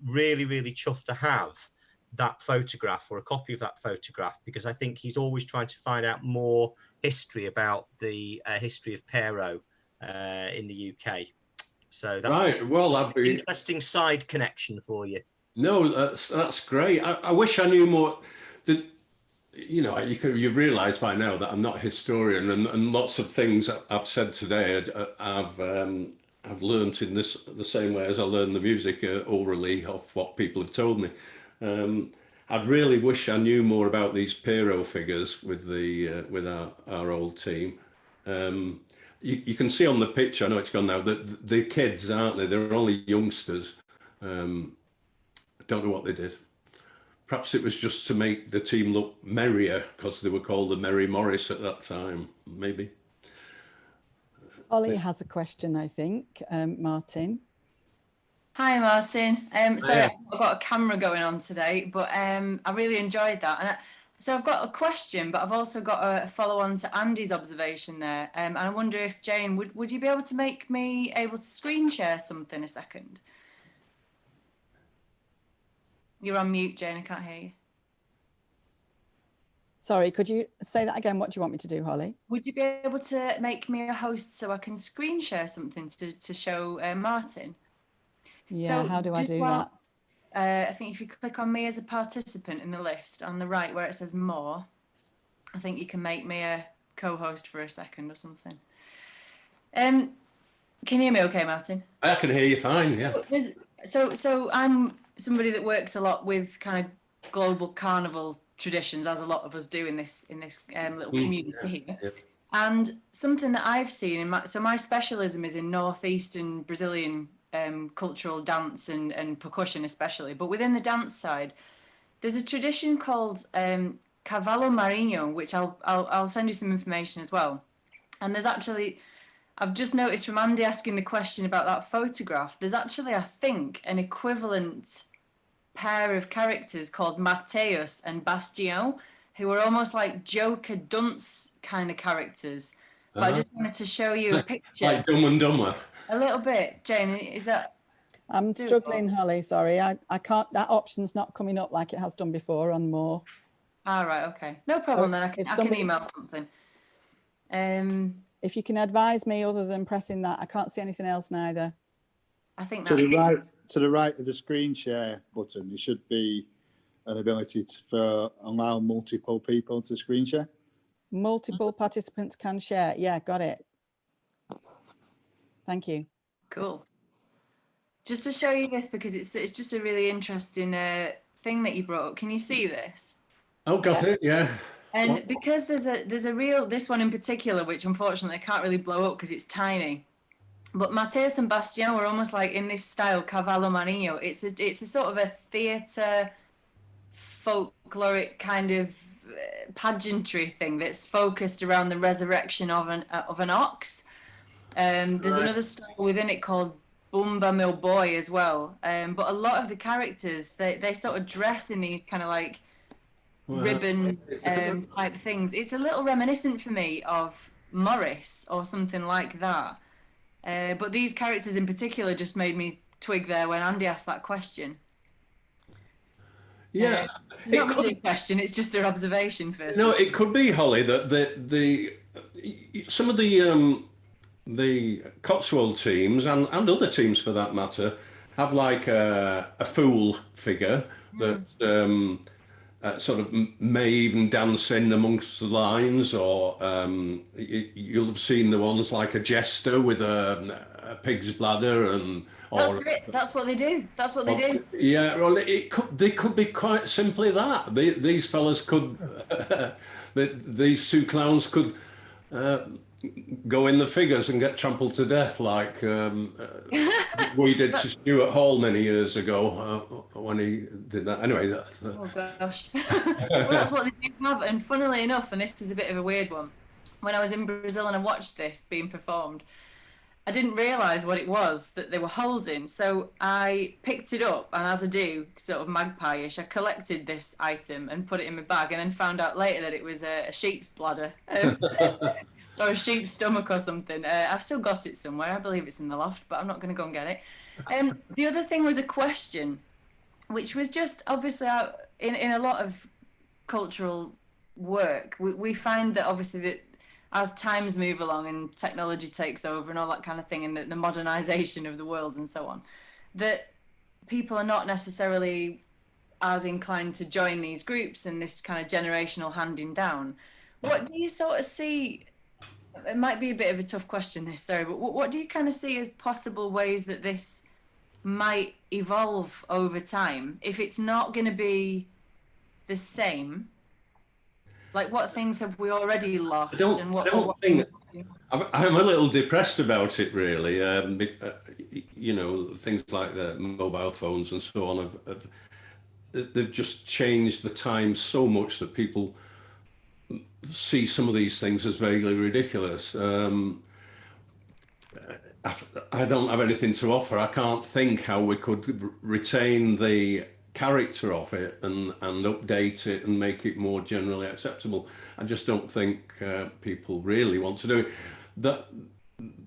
[SPEAKER 6] really chuffed to have that photograph or a copy of that photograph, because I think he's always trying to find out more history about the history of Pierrot in the UK. So that's
[SPEAKER 2] right. Well, that'd be
[SPEAKER 6] an interesting side connection for you.
[SPEAKER 2] No, that's great. I wish I knew more. You know, you've realised by now that I'm not a historian, and lots of things I've said today I've learnt in the same way as I learned the music orally off what people have told me. I'd really wish I knew more about these Pierrot figures with our old team. You can see on the picture, I know it's gone now, that the kids, aren't they? They're only youngsters. don't know what they did. Perhaps it was just to make the team look merrier because they were called the Merry Morris at that time, maybe.
[SPEAKER 1] Holly has a question, I think. Martin.
[SPEAKER 3] Hi, Martin. Sorry, I've got a camera going on today, but I really enjoyed that. And so I've got a question, but I've also got a follow-on to Andy's observation there. And I wonder if, Jane, would you be able to make me able to screen share something a second? You're on mute, Jane. I can't hear you.
[SPEAKER 1] Sorry, could you say that again? What do you want me to do, Holly?
[SPEAKER 3] Would you be able to make me a host so I can screen share something to show Martin?
[SPEAKER 1] Yeah, so how do I do that?
[SPEAKER 3] I think if you click on me as a participant in the list on the right where it says more, I think you can make me a co-host for a second or something. Can you hear me okay, Martin?
[SPEAKER 2] I can hear you fine, yeah.
[SPEAKER 3] So I'm somebody that works a lot with kind of global carnival traditions, as a lot of us do in this little community here. Yeah. And something that I've seen in my specialism is in northeastern Brazilian cultural dance and percussion especially, but within the dance side, there's a tradition called Cavalo Marinho, which I'll send you some information as well. And there's actually, I've just noticed from Andy asking the question about that photograph, there's actually, I think, an equivalent pair of characters called Mateus and Bastião, who are almost like Joker dunce kind of characters. But I just wanted to show you a picture.
[SPEAKER 2] Like Dumb and Dumber.
[SPEAKER 3] A little bit. Jane, is that...
[SPEAKER 1] I'm struggling, Holly, sorry. I can't, that option's not coming up like it has done before on more.
[SPEAKER 3] All right, okay. No problem then, I can email something.
[SPEAKER 1] If you can advise me other than pressing that, I can't see anything else neither.
[SPEAKER 3] I think
[SPEAKER 5] that's to the right of the screen share button, there should be an ability to allow multiple people to screen share.
[SPEAKER 1] Multiple participants can share. Yeah, got it. Thank you.
[SPEAKER 3] Cool. Just to show you this, because it's just a really interesting thing that you brought up. Can you see this?
[SPEAKER 2] Oh, got it. Yeah.
[SPEAKER 3] And because there's a real, this one in particular, which unfortunately I can't really blow up because it's tiny. But Mateus and Bastião were almost like in this style, Cavalo Marinho. It's a sort of a theatre, folkloric kind of pageantry thing that's focused around the resurrection of an ox. There's another style within it called Bumba Meu Boy as well. But a lot of the characters, they sort of dress in these kind of like ribbon type things. It's a little reminiscent for me of Morris or something like that. But these characters in particular just made me twig there when Andy asked that question.
[SPEAKER 2] Yeah,
[SPEAKER 3] it's not really a question; it's just an observation first.
[SPEAKER 2] No, it could be, Holly, that some of the Cotswold teams and other teams for that matter have like a fool figure that sort of may even dance in amongst the lines, or you'll have seen the ones like a jester with a pig's bladder and.
[SPEAKER 3] That's it. That's what they do. That's what they do.
[SPEAKER 2] Yeah, well, they could be quite simply that. These fellas could, these two clowns could go in the figures and get trampled to death like we did to Stuart Hall many years ago when he did that. Anyway,
[SPEAKER 3] oh gosh. Well, that's what they do have. And funnily enough, and this is a bit of a weird one, when I was in Brazil and I watched this being performed, I didn't realise what it was that they were holding, so I picked it up, and as I do, sort of magpie-ish, I collected this item and put it in my bag, and then found out later that it was a sheep's bladder, or a sheep's stomach or something. I've still got it somewhere. I believe it's in the loft, but I'm not going to go and get it. The other thing was a question, which was just, obviously, in a lot of cultural work, we find that, obviously, that as times move along and technology takes over and all that kind of thing, and the modernization of the world and so on, that people are not necessarily as inclined to join these groups and this kind of generational handing down. What do you sort of see? It might be a bit of a tough question, this, sorry, but what do you kind of see as possible ways that this might evolve over time if it's not going to be the same? Like, what things have we already lost? I'm
[SPEAKER 2] a little depressed about it, really. You know, things like the mobile phones and so on they've just changed the times so much that people see some of these things as vaguely ridiculous. I don't have anything to offer. I can't think how we could retain the character of it and update it and make it more generally acceptable. I just don't think people really want to do it.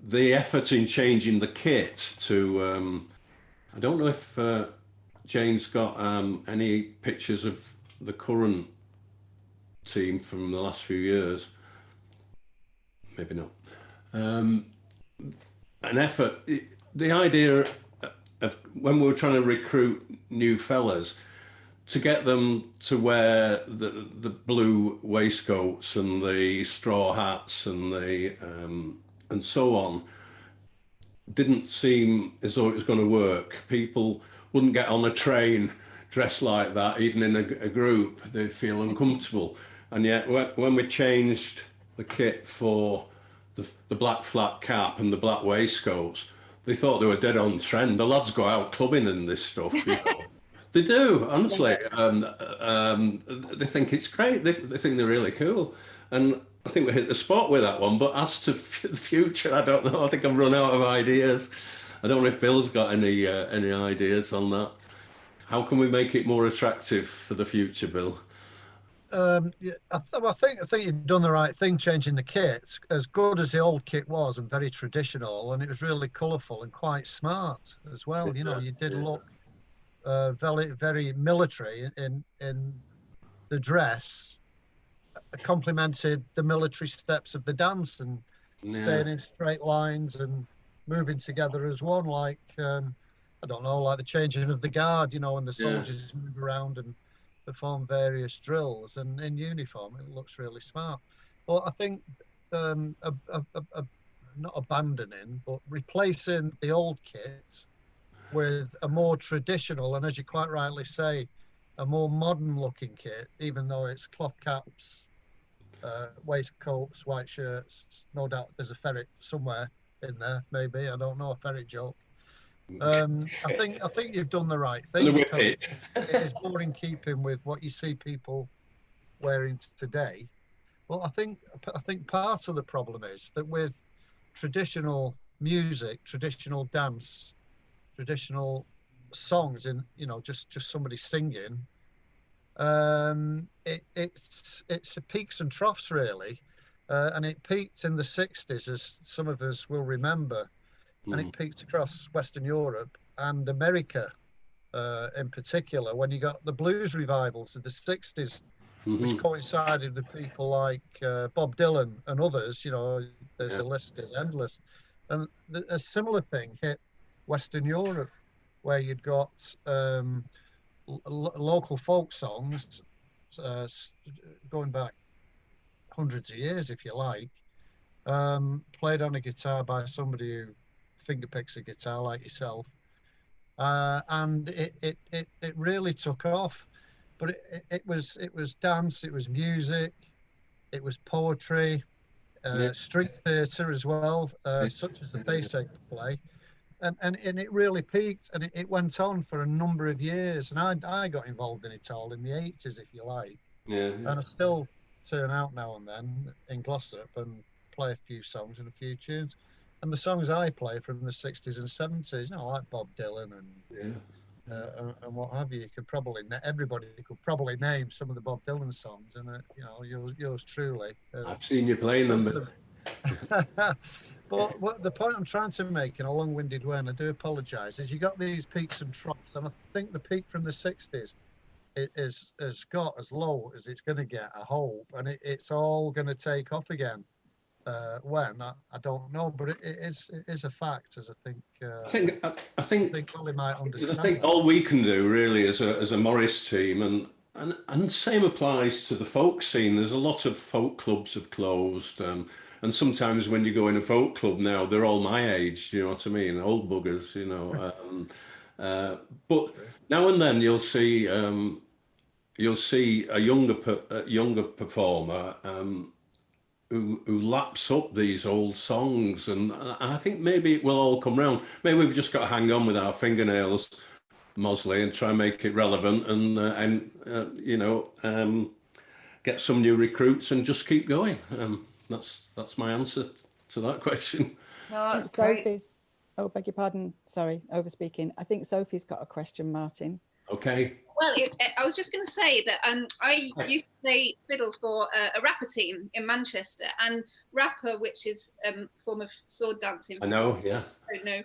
[SPEAKER 2] The effort in changing the kit to, I don't know if Jane's got any pictures of the current team from the last few years. Maybe not. An effort, the idea of when we were trying to recruit new fellas, to get them to wear the blue waistcoats and the straw hats and the and so on, didn't seem as though it was going to work. People wouldn't get on a train dressed like that, even in a group. They'd feel uncomfortable. And yet, when we changed the kit for the black flat cap and the black waistcoats, they thought they were dead on trend. The lads go out clubbing in this stuff, you know. They do, honestly. They think it's great. They think they're really cool. And I think we hit the spot with that one. But as to the future, I don't know. I think I've run out of ideas. I don't know if Bill's got any ideas on that. How can we make it more attractive for the future, Bill?
[SPEAKER 7] Yeah, I think you've done the right thing changing the kit. As good as the old kit was and very traditional, and it was really colourful and quite smart as well. You know, you did look very, very military in the dress, complemented the military steps of the dance and staying in straight lines and moving together as one, like I don't know, like the changing of the guard, you know, when the soldiers move around and perform various drills, and in uniform it looks really smart. But I think not abandoning, but replacing the old kit with a more traditional, and as you quite rightly say, a more modern looking kit, even though it's cloth caps, waistcoats, white shirts. No doubt there's a ferret somewhere in there, maybe, I don't know, a ferret joke. I think you've done the right thing, because it is more in keeping with what you see people wearing today. Well, I think part of the problem is that with traditional music, traditional dance, traditional songs, and you know, just somebody singing, it's peaks and troughs really, and it peaked in the 60s, as some of us will remember. And it peaked across Western Europe and America in particular, when you got the blues revivals of the 60s, which coincided with people like Bob Dylan and others. You know, the list is endless. And a similar thing hit Western Europe, where you'd got local folk songs going back hundreds of years, if you like, played on a guitar by somebody who fingerpicks a guitar like yourself, and it really took off. But it was dance, it was music, it was poetry, street theatre as well, such as the basic play, and it really peaked, and it went on for a number of years. And I got involved in it all in the 80s, if you like, and I still turn out now and then in Glossop and play a few songs and a few tunes. And the songs I play from the 60s and 70s, you know, like Bob Dylan and what have you. You could probably, everybody could probably name some of the Bob Dylan songs, and you know, yours truly.
[SPEAKER 2] I've seen you playing them.
[SPEAKER 7] But what the point I'm trying to make in a long-winded way, and I do apologise, is you got these peaks and troughs, and I think the peak from the 60s has got as low as it's going to get, I hope, and it's all going to take off again. When I don't know, but it is a fact, as I think Ollie might understand.
[SPEAKER 2] I think all we can do really as a Morris team, and same applies to the folk scene. There's a lot of folk clubs have closed, and sometimes when you go in a folk club now, they're all my age. You know what I mean? Old buggers, you know. But now and then you'll see a younger performer. Who laps up these old songs, and I think maybe it will all come round. Maybe we've just got to hang on with our fingernails Mossley and try and make it relevant and you know, get some new recruits and just keep going. That's my answer to that question.
[SPEAKER 3] No,
[SPEAKER 1] I
[SPEAKER 3] that's
[SPEAKER 1] think
[SPEAKER 3] great.
[SPEAKER 1] Sophie's, oh, beg your pardon, sorry, over speaking. I think Sophie's got a question, Martin.
[SPEAKER 2] Okay.
[SPEAKER 4] Well, I was just going to say that I used to play fiddle for a rapper team in Manchester, and rapper, which is a form of sword dancing.
[SPEAKER 2] I know, yeah.
[SPEAKER 4] I don't know.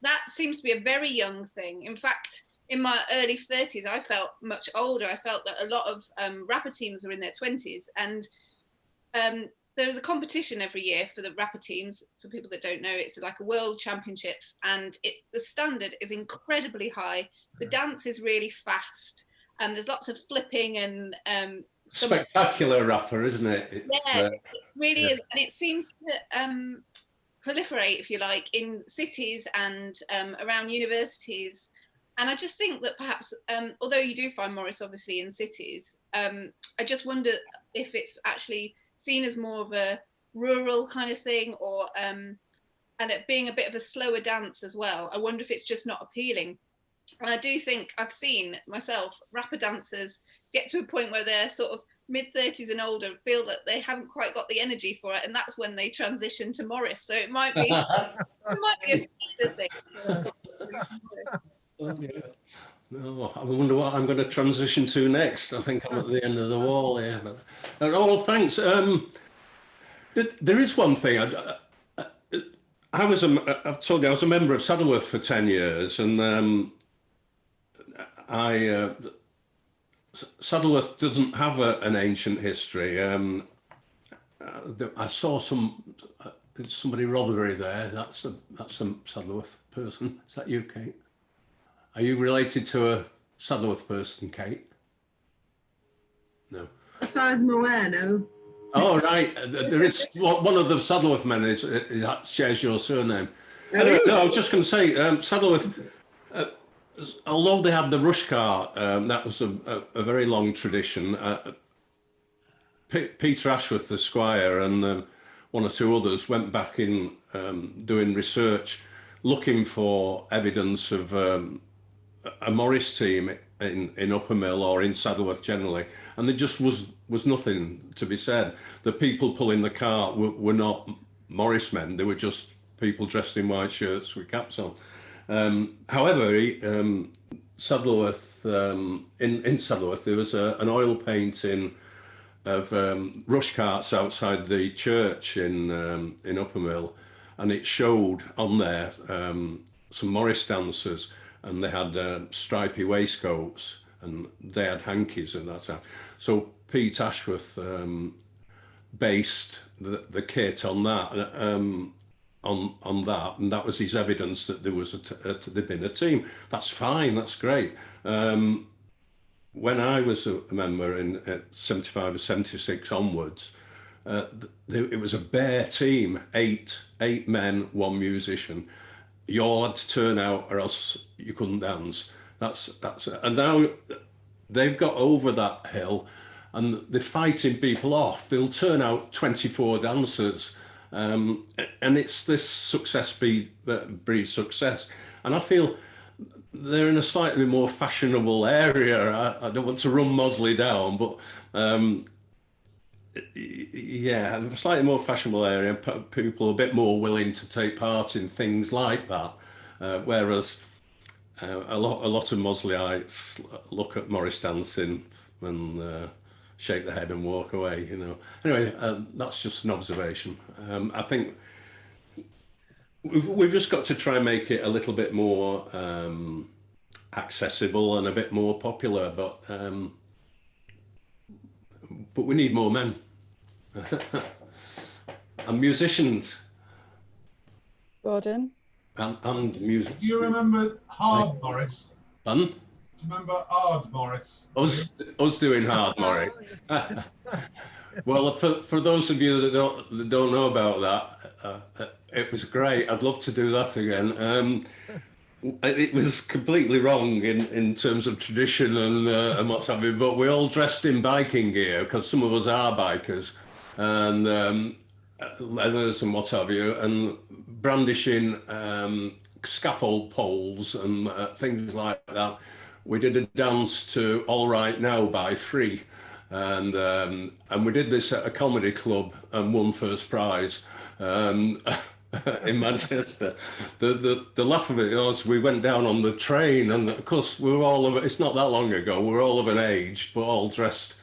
[SPEAKER 4] That seems to be a very young thing. In fact, in my early 30s, I felt much older. I felt that a lot of rapper teams were in their 20s, and there's a competition every year for the rapper teams. For people that don't know, it's like a world championships, and the standard is incredibly high. The dance is really fast, and there's lots of flipping and
[SPEAKER 2] spectacular rapper, isn't it?
[SPEAKER 4] It really is, and it seems to proliferate, if you like, in cities and around universities. And I just think that perhaps, although you do find Morris obviously in cities, I just wonder if it's actually seen as more of a rural kind of thing, or and it being a bit of a slower dance as well. I wonder if it's just not appealing. And I do think I've seen myself rapper dancers get to a point where they're sort of mid-30s and older, feel that they haven't quite got the energy for it, and that's when they transition to Morris. So it might be a feeder thing.
[SPEAKER 2] No, I wonder what I'm going to transition to next. I think I'm at the end of the wall here. Oh, thanks. There is one thing. I've told you I was a member of Saddleworth for 10 years, and Saddleworth doesn't have an ancient history. I saw somebody Rotherham there. That's a Saddleworth person. Is that you, Kate? Are you related to a Saddleworth person, Kate? No.
[SPEAKER 8] As far as I'm aware, no.
[SPEAKER 2] Oh, right. There is one of the Saddleworth men shares your surname. Anyway, no, I was just going to say, Saddleworth, although they had the rush cart, that was a very long tradition. Peter Ashworth, the squire, and one or two others went back in doing research, looking for evidence of a Morris team in Upper Mill or in Saddleworth generally, and there just was nothing to be said. The people pulling the cart were not Morris men; they were just people dressed in white shirts with caps on. However, Saddleworth, in Saddleworth, there was an oil painting of rush carts outside the church in Upper Mill, and it showed on there some Morris dancers, and they had stripy waistcoats and they had hankies at that time. So Pete Ashworth based the kit on that, on that, and that was his evidence that there was there'd been a team. That's fine, that's great. When I was a member in 75 or 76 onwards, it was a bare team, eight men, one musician. You all had to turn out or else you couldn't dance. That's and now they've got over that hill and they're fighting people off. They'll turn out 24 dancers, and it's this success breeds success. And I feel they're in a slightly more fashionable area. I don't want to run Mossley down, but yeah, a slightly more fashionable area. People are a bit more willing to take part in things like that, whereas a lot of Mossleyites look at Morris dancing and shake their head and walk away. You know. Anyway, that's just an observation. I think we've just got to try and make it a little bit more accessible and a bit more popular, but we need more men and musicians.
[SPEAKER 1] Gordon?
[SPEAKER 2] And music.
[SPEAKER 9] Do you remember Hard Morris?
[SPEAKER 2] Pardon?
[SPEAKER 9] Do you remember Hard Morris?
[SPEAKER 2] Us doing Hard Morris. Well, for those of you that don't know about that, it was great. I'd love to do that again. It was completely wrong in terms of tradition and what have you, but we all dressed in biking gear because some of us are bikers, and leathers and what have you, and brandishing scaffold poles and things like that. We did a dance to All Right Now by Free, and we did this at a comedy club and won first prize in Manchester. The laugh of it was we went down on the train, and of course we were all of, it's not that long ago, we were all of an age, but all dressed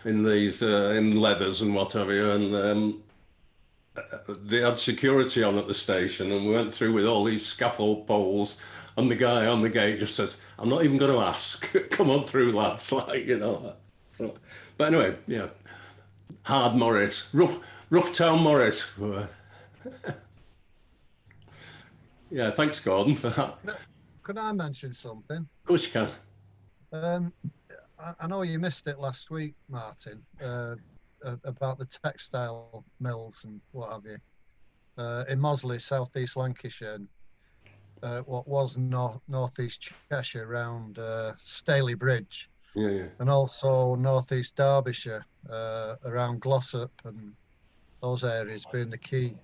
[SPEAKER 2] in these in leathers and whatever, and they had security on at the station, and we went through with all these scaffold poles, and the guy on the gate just says, "I'm not even going to ask. Come on through, lads." Like, you know. So, but anyway, yeah. Hard Morris, rough town Morris. Yeah, thanks, Gordon, for that.
[SPEAKER 7] Could I mention something?
[SPEAKER 2] Of course you
[SPEAKER 7] can. I know you missed it last week, Martin, about the textile mills and what have you. In Mossley, southeast Lancashire, what was northeast Cheshire, around Staley Bridge.
[SPEAKER 2] Yeah.
[SPEAKER 7] And also northeast Derbyshire, around Glossop and those areas being the key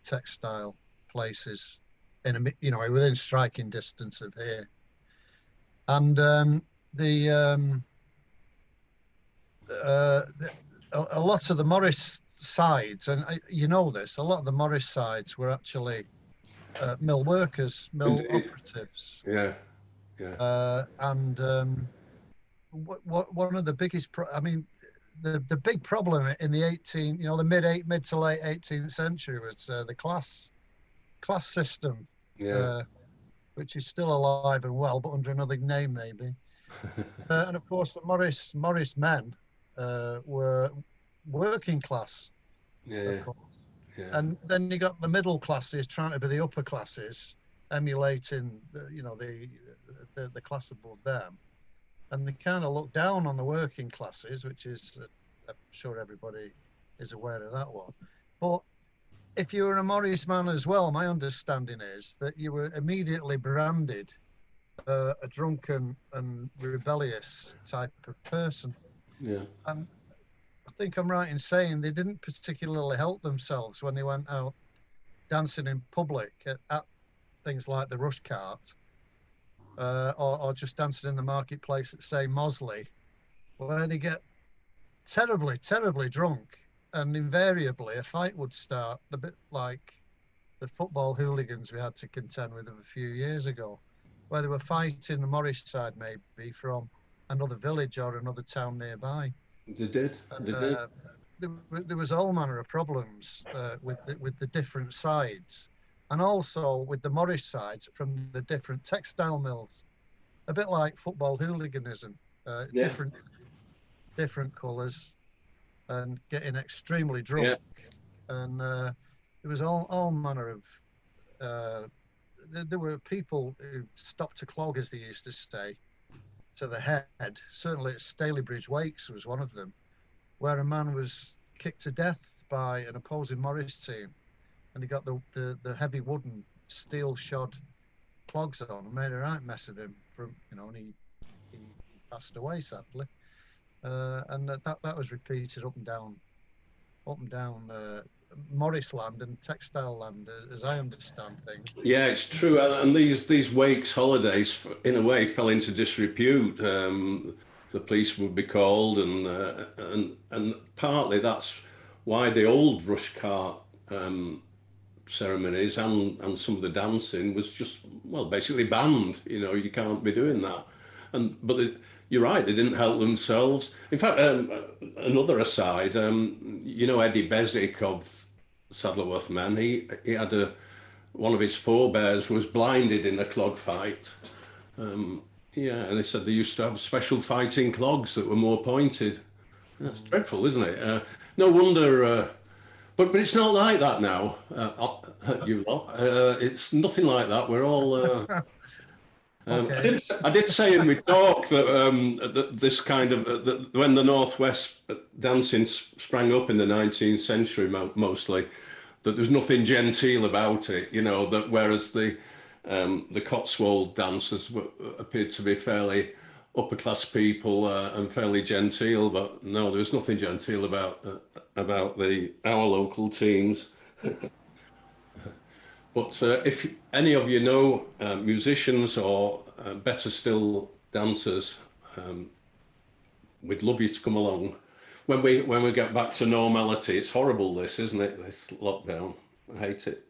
[SPEAKER 7] textile places within striking distance of here. And a lot of the Morris sides, and you know this, a lot of the Morris sides were actually mill workers, mill operatives.
[SPEAKER 2] Yeah.
[SPEAKER 7] And one of the biggest, the big problem in the mid to late 18th century was the class system, which is still alive and well, but under another name maybe. And of course, the Morris men were working class.
[SPEAKER 2] Yeah.
[SPEAKER 7] And then you got the middle classes trying to be the upper classes, emulating the class above them. And they kind of look down on the working classes, which is, I'm sure everybody is aware of that one. But if you were a Morris man as well, my understanding is that you were immediately branded a drunken and rebellious type of person.
[SPEAKER 2] Yeah.
[SPEAKER 7] And I think I'm right in saying they didn't particularly help themselves when they went out dancing in public at things like the rush cart. Or just dancing in the marketplace at, say, Mossley, where they get terribly, terribly drunk, and invariably a fight would start, a bit like the football hooligans we had to contend with a few years ago, where they were fighting the Morris side maybe from another village or another town nearby.
[SPEAKER 2] They did.
[SPEAKER 7] There was all manner of problems with the different sides. And also with the Morris sides from the different textile mills, a bit like football hooliganism, different colours, and getting extremely drunk. Yeah. And there was all manner of. There were people who stopped to clog, as they used to say, to the head. Certainly at Staley Bridge Wakes was one of them, where a man was kicked to death by an opposing Morris team. And he got the heavy wooden steel shod clogs on and made a right mess of him and he passed away sadly. And that was repeated up and down Morris land and textile land, as I understand things.
[SPEAKER 2] Yeah, it's true. And these Wakes holidays, in a way, fell into disrepute. The police would be called, and partly that's why the old rush cart ceremonies and some of the dancing was just, well, basically banned. You can't be doing that. But you're right, they didn't help themselves. In fact, another aside, Eddie Beswick of Saddleworth Men, he had one of his forebears was blinded in a clog fight. And they said they used to have special fighting clogs that were more pointed. That's dreadful, isn't it? No wonder. But it's not like that now, you lot. It's nothing like that. We're all. Okay. I did say in my talk that this kind of when the Northwest dancing sprang up in the 19th century, mostly, that there's nothing genteel about it. That whereas the Cotswold dancers appeared to be fairly upper class people and fairly genteel, but no, there's nothing genteel about our local teams. But if any of you know musicians or better still dancers, we'd love you to come along. When we get back to normality, it's horrible this, isn't it? This lockdown. I hate it.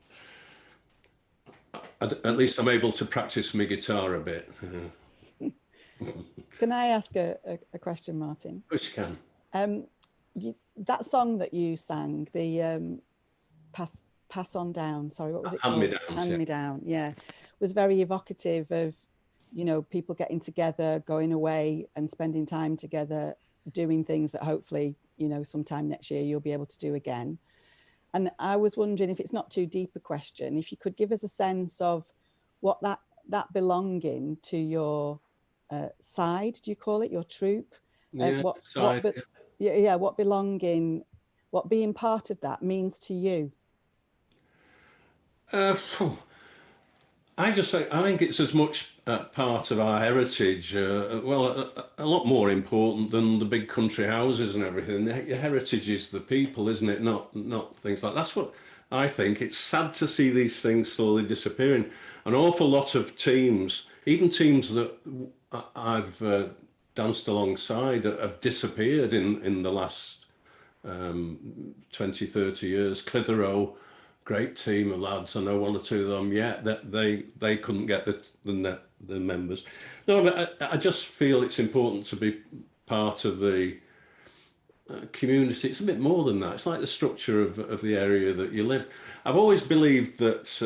[SPEAKER 2] At least I'm able to practice my guitar a bit.
[SPEAKER 1] Can I ask a question, Martin?
[SPEAKER 2] Which can.
[SPEAKER 1] That song that you sang, the pass on down, sorry, what was it
[SPEAKER 2] Hand
[SPEAKER 1] called?
[SPEAKER 2] Me Down.
[SPEAKER 1] Hand Me Down, yeah. Was very evocative of, you know, people getting together, going away and spending time together, doing things that hopefully, you know, sometime next year you'll be able to do again. And I was wondering, if it's not too deep a question, if you could give us a sense of what that belonging to your side, do you call it, your troupe?
[SPEAKER 2] Yeah,
[SPEAKER 1] What belonging, what being part of that means to you?
[SPEAKER 2] I think it's as much part of our heritage, a lot more important than the big country houses and everything. The heritage is the people, isn't it? Not things like that. That's what I think. It's sad to see these things slowly disappearing. An awful lot of teams, even teams that I've danced alongside, have disappeared in the last 20, 30 years. Clitheroe, great team of lads. I know one or two of them. Yeah, that they couldn't get the members. No, but I just feel it's important to be part of the community. It's a bit more than that. It's like the structure of the area that you live. I've always believed that,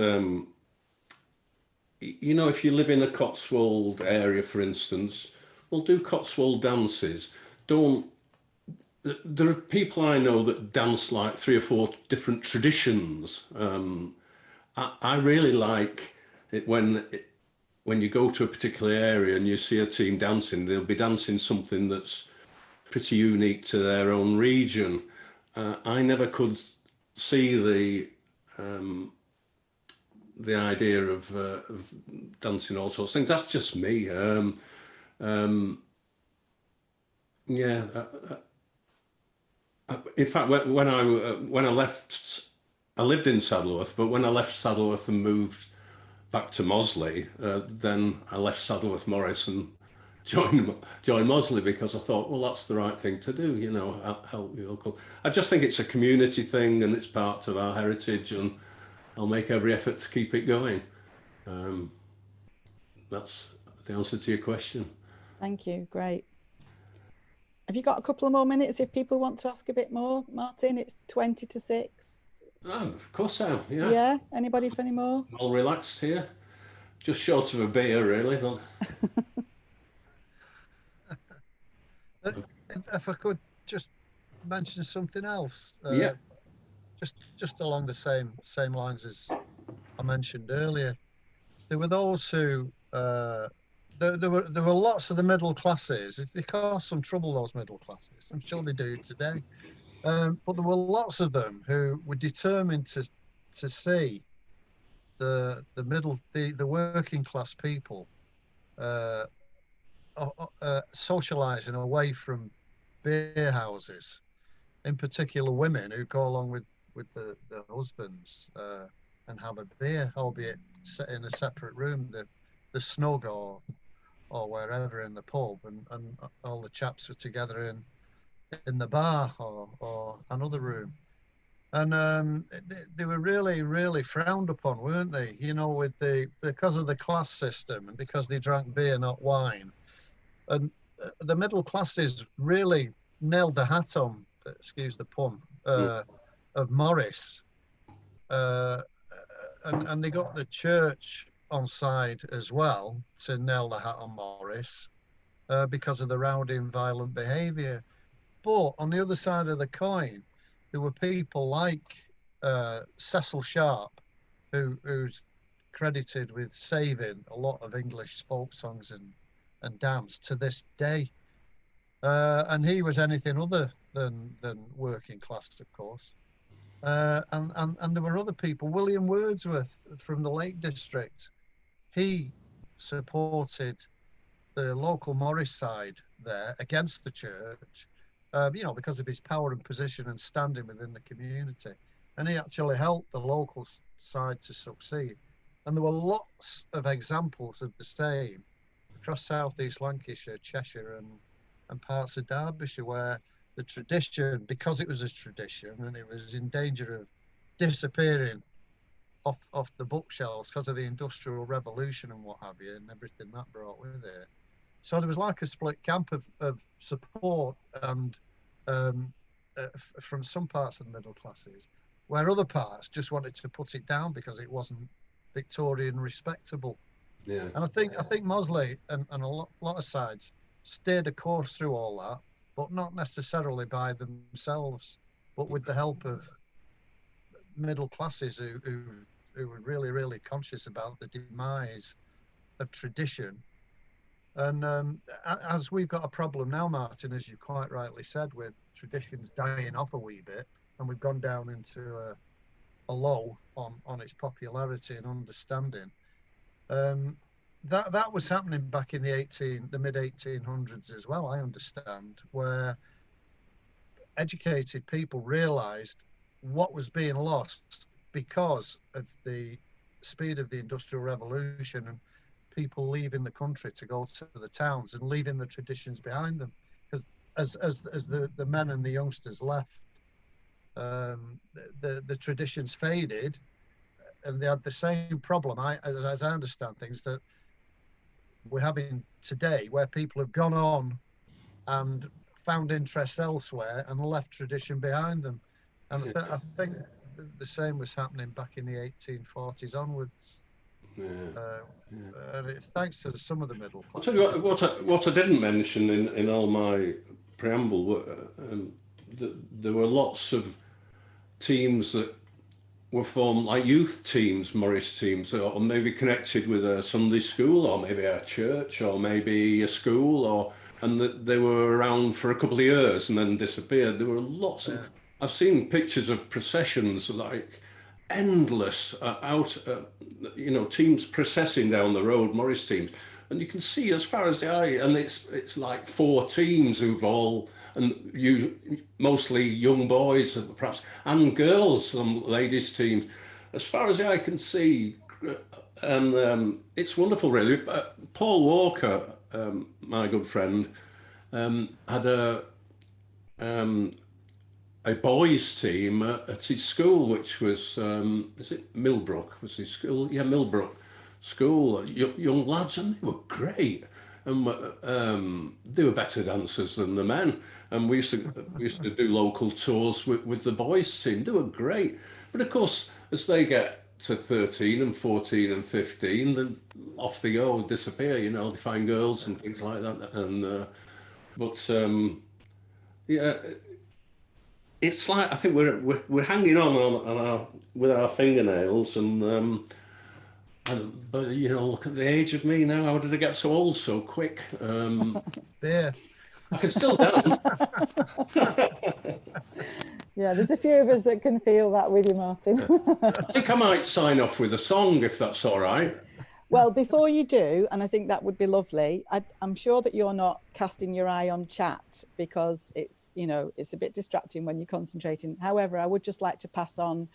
[SPEAKER 2] you know, if you live in a Cotswold area, for instance, well, do Cotswold dances. There are people I know that dance like 3 or 4 different traditions. I really like it when you go to a particular area and you see a team dancing, they'll be dancing something that's pretty unique to their own region. I never could see the idea of dancing all sorts of things. That's just me. Yeah. In fact, when I left, I lived in Saddleworth, but when I left Saddleworth and moved back to Mossley, then I left Saddleworth Morris and joined Mossley, because I thought, well, that's the right thing to do, you know, help your local. I just think it's a community thing and it's part of our heritage, and I'll make every effort to keep it going. That's the answer to your question.
[SPEAKER 1] Thank you, great. Have you got a couple of more minutes if people want to ask a bit more, Martin? It's 20 to 6.
[SPEAKER 2] Oh, of course I am, yeah.
[SPEAKER 1] Yeah, anybody for any more?
[SPEAKER 2] All relaxed here. Just short of a beer, really. But...
[SPEAKER 7] if I could just mention something else.
[SPEAKER 2] Yeah.
[SPEAKER 7] Just along the same lines as I mentioned earlier. There were those who... There were lots of the middle classes. They caused some trouble, those middle classes. I'm sure they do today. But there were lots of them who were determined to see the working class people socialising away from beer houses, in particular women who go along with the husbands and have a beer, albeit set in a separate room, the snug or wherever in the pub, and all the chaps were together in the bar or another room. And they were really, really frowned upon, weren't they? You know, because of the class system and because they drank beer, not wine. And the middle classes really nailed the hat on, excuse the pun, of Morris. And they got the church on side as well to nail the hat on Morris because of the rowdy and violent behaviour. But on the other side of the coin, there were people like Cecil Sharp, who's credited with saving a lot of English folk songs and dance to this day. And he was anything other than working class, of course. And there were other people. William Wordsworth from the Lake District, he supported the local Morris side there against the church, you know, because of his power and position and standing within the community. and he actually helped the local side to succeed. And there were lots of examples of the same across southeast Lancashire, Cheshire, and parts of Derbyshire, where the tradition, because it was a tradition and it was in danger of disappearing off the bookshelves because of the Industrial Revolution and what have you, and everything that brought with it. So there was like a split camp of support and from some parts of the middle classes, where other parts just wanted to put it down because it wasn't Victorian respectable.
[SPEAKER 2] Yeah.
[SPEAKER 7] And I think Mossley and a lot of sides steered a course through all that, but not necessarily by themselves, but with the help of middle classes who were really, really conscious about the demise of tradition. And as we've got a problem now, Martin, as you quite rightly said, with traditions dying off a wee bit, and we've gone down into a low on its popularity and understanding. That was happening back in the mid 1800s as well, I understand, where educated people realised what was being lost because of the speed of the Industrial Revolution and people leaving the country to go to the towns and leaving the traditions behind them. Because as the men and the youngsters left, the traditions faded, and they had the same problem, as I understand things, that we're having today, where people have gone on and found interests elsewhere and left tradition behind them. And I think the same was happening back in the 1840s onwards.
[SPEAKER 2] Yeah.
[SPEAKER 7] And it's thanks to some of the middle class.
[SPEAKER 2] I'll tell you what I didn't mention in all my preamble, there were lots of teams that were formed, like youth teams, Morris teams, or maybe connected with a Sunday school, or maybe a church, or maybe a school, and they were around for a couple of years and then disappeared. There were lots of, I've seen pictures of processions, like endless teams processing down the road, Morris teams, and you can see as far as the eye, and it's like 4 teams who've all, and mostly young boys perhaps, and girls, some ladies teams, as far as the eye can see, and it's wonderful really. Paul Walker, my good friend, had a boys team at his school, which was, is it Millbrook was his school? Yeah, Millbrook School, young lads, and they were great. And they were better dancers than the men. And we used to do local tours with the boys team. They were great. But of course, as they get to 13 and 14 and 15, then off they go, disappear, they find girls and things like that. And yeah, it's like, I think we're hanging on with our fingernails, but look at the age of me now. How did I get so old so quick?
[SPEAKER 7] Yeah,
[SPEAKER 2] I can still dance.
[SPEAKER 1] Yeah, there's a few of us that can feel that with you, Martin.
[SPEAKER 2] I think I might sign off with a song, if that's all right.
[SPEAKER 1] Well, before you do, and I think that would be lovely, I'm sure that you're not casting your eye on chat, because it's a bit distracting when you're concentrating. However, I would just like to pass on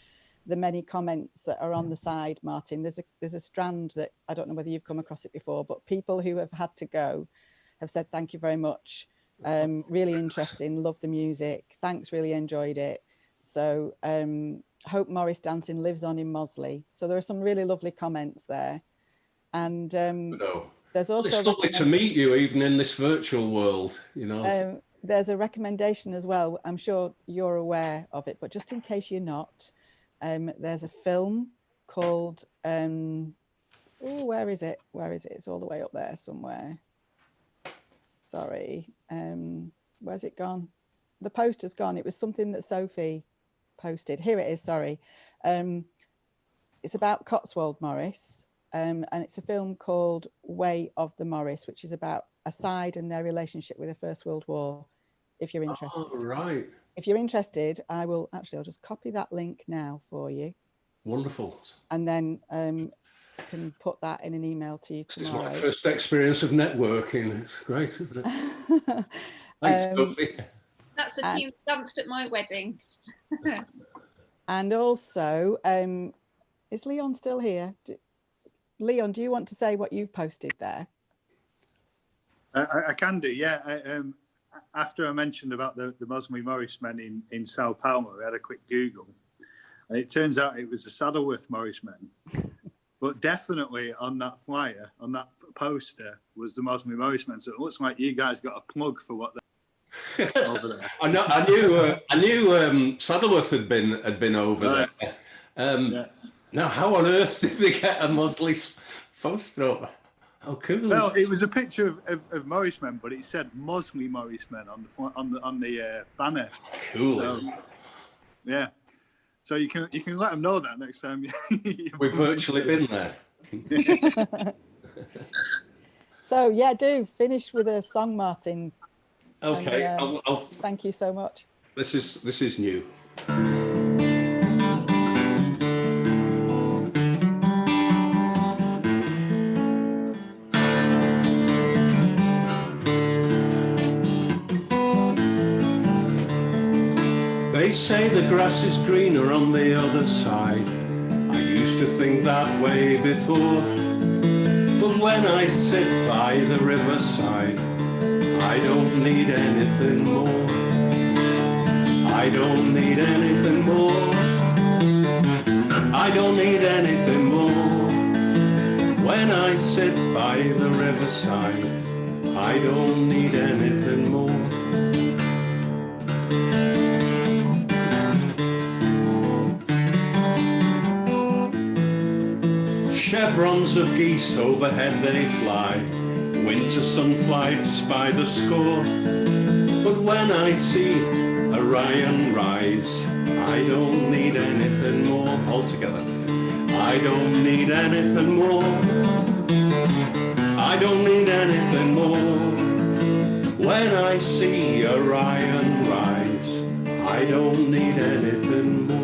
[SPEAKER 1] the many comments that are on the side, Martin. There's a strand that I don't know whether you've come across it before, but people who have had to go have said thank you very much. Really interesting, love the music, thanks, really enjoyed it. So hope Morris dancing lives on in Mossley. So there are some really lovely comments there. And there's also,
[SPEAKER 2] it's lovely to meet you even in this virtual world,
[SPEAKER 1] there's a recommendation as well. I'm sure you're aware of it, but just in case you're not, there's a film called where is it? It's all the way up there somewhere. Sorry, where's it gone? The poster's gone. It was something that Sophie posted. Here it is, sorry. It's about Cotswold Morris, and it's a film called Way of the Morris, which is about a side and their relationship with the First World War, if you're interested.
[SPEAKER 2] Oh, right.
[SPEAKER 1] If you're interested, I'll just copy that link now for you.
[SPEAKER 2] Wonderful.
[SPEAKER 1] And then can put that in an email to you tomorrow.
[SPEAKER 2] It's my first experience of networking. It's great, isn't it? Thanks, Sophie.
[SPEAKER 4] That's the team that danced at my wedding.
[SPEAKER 1] And also, is Leon still here? Leon, do you want to say what you've posted there?
[SPEAKER 5] I can do, yeah. After I mentioned about the Mossley Morris men in Sao Paulo, I had a quick Google. And it turns out it was the Saddleworth Morris men. But definitely on that flyer, on that poster, was the Mossley Morris men. So it looks like you guys got a plug for what they're over there.
[SPEAKER 2] I knew Saddleworth had been over there.
[SPEAKER 5] Yeah.
[SPEAKER 2] Now, how on earth did they get a Mossley poster up? How cool!
[SPEAKER 5] Well, it was a picture of Morris men, but it said Mossley Morris men on the banner.
[SPEAKER 2] Cool.
[SPEAKER 5] So, yeah. So you can let them know that next time.
[SPEAKER 2] We've virtually been there.
[SPEAKER 1] So yeah, do finish with a song, Martin.
[SPEAKER 2] Okay,
[SPEAKER 1] And,
[SPEAKER 2] I'll
[SPEAKER 1] thank you so much.
[SPEAKER 2] This is new. They say the grass is greener on the other side. I used to think that way before, but when I sit by the riverside, I don't need anything more. I don't need anything more. I don't need anything more. When I sit by the riverside, I don't need anything more. Chevrons of geese overhead they fly, winter sunflights by the score. But when I see Orion rise, I don't need anything more. Altogether, I don't need anything more. I don't need anything more. When I see Orion rise, I don't need anything more.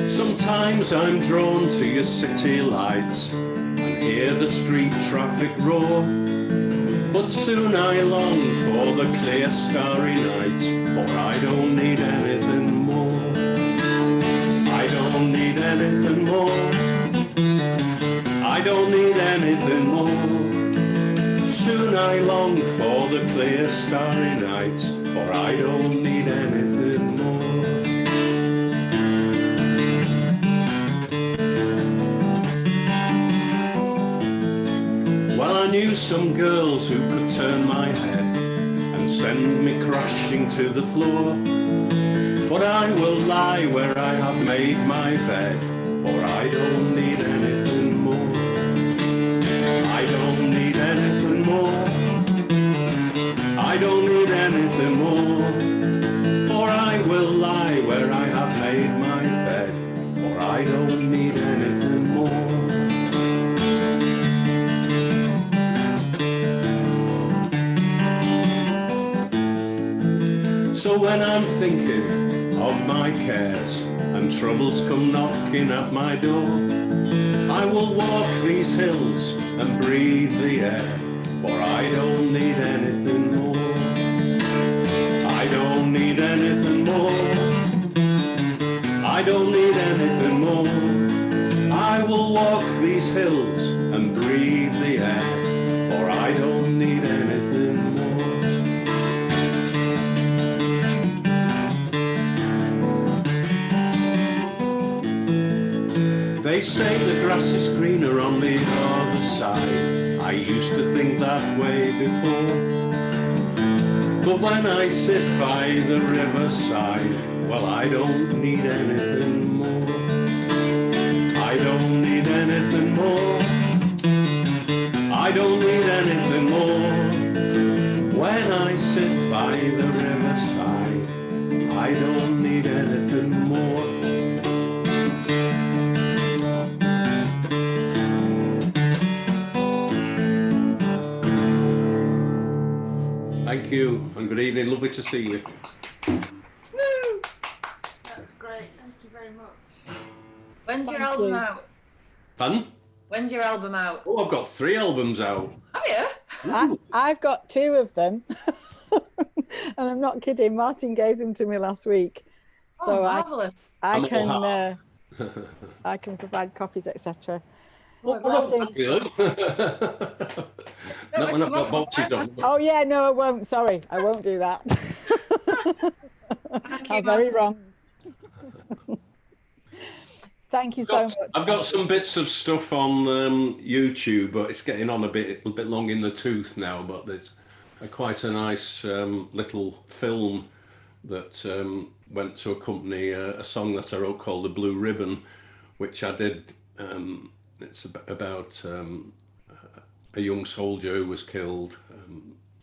[SPEAKER 2] Sometimes I'm drawn to your city lights and hear the street traffic roar, but soon I long for the clear starry night, for I don't need anything more. I don't need anything more. I don't need anything more. Soon I long for the clear starry night, for I don't need anything more. I knew some girls who could turn my head and send me crashing to the floor, but I will lie where I have made my bed, for I don't need anything more. I don't need anything more. I don't need anything more, for I will lie where I have made my bed, for I don't need anything more. So when I'm thinking of my cares and troubles come knocking at my door, I will walk these hills and breathe the air, for I don't need anything more. I don't need anything more. I don't need anything more. I will walk these hills and breathe the air, for I don't need anything more. They say the grass is greener on the other side. I used to think that way before, but when I sit by the riverside, well, I don't need anything more. I don't need anything more. I don't need anything more. When I sit by the riverside, I don't need anything more. Thank you, and good evening. Lovely to see you.
[SPEAKER 3] Woo! That's great. Thank you very much. When's your album out?
[SPEAKER 2] Pardon?
[SPEAKER 3] When's your album out?
[SPEAKER 2] Oh, I've got 3 albums out.
[SPEAKER 3] Have you?
[SPEAKER 1] I've got 2 of them. And I'm not kidding. Martin gave them to me last week. So
[SPEAKER 3] marvelous.
[SPEAKER 1] I can provide copies, etc.
[SPEAKER 2] Not when I've got boxes on.
[SPEAKER 1] Oh yeah, no, I won't. Sorry, I won't do that. I'm very wrong. Thank you so much.
[SPEAKER 2] I've got some bits of stuff on YouTube, but it's getting on a bit long in the tooth now. But there's quite a nice little film that went to accompany a song that I wrote called "The Blue Ribbon," which I did. It's about a young soldier who was killed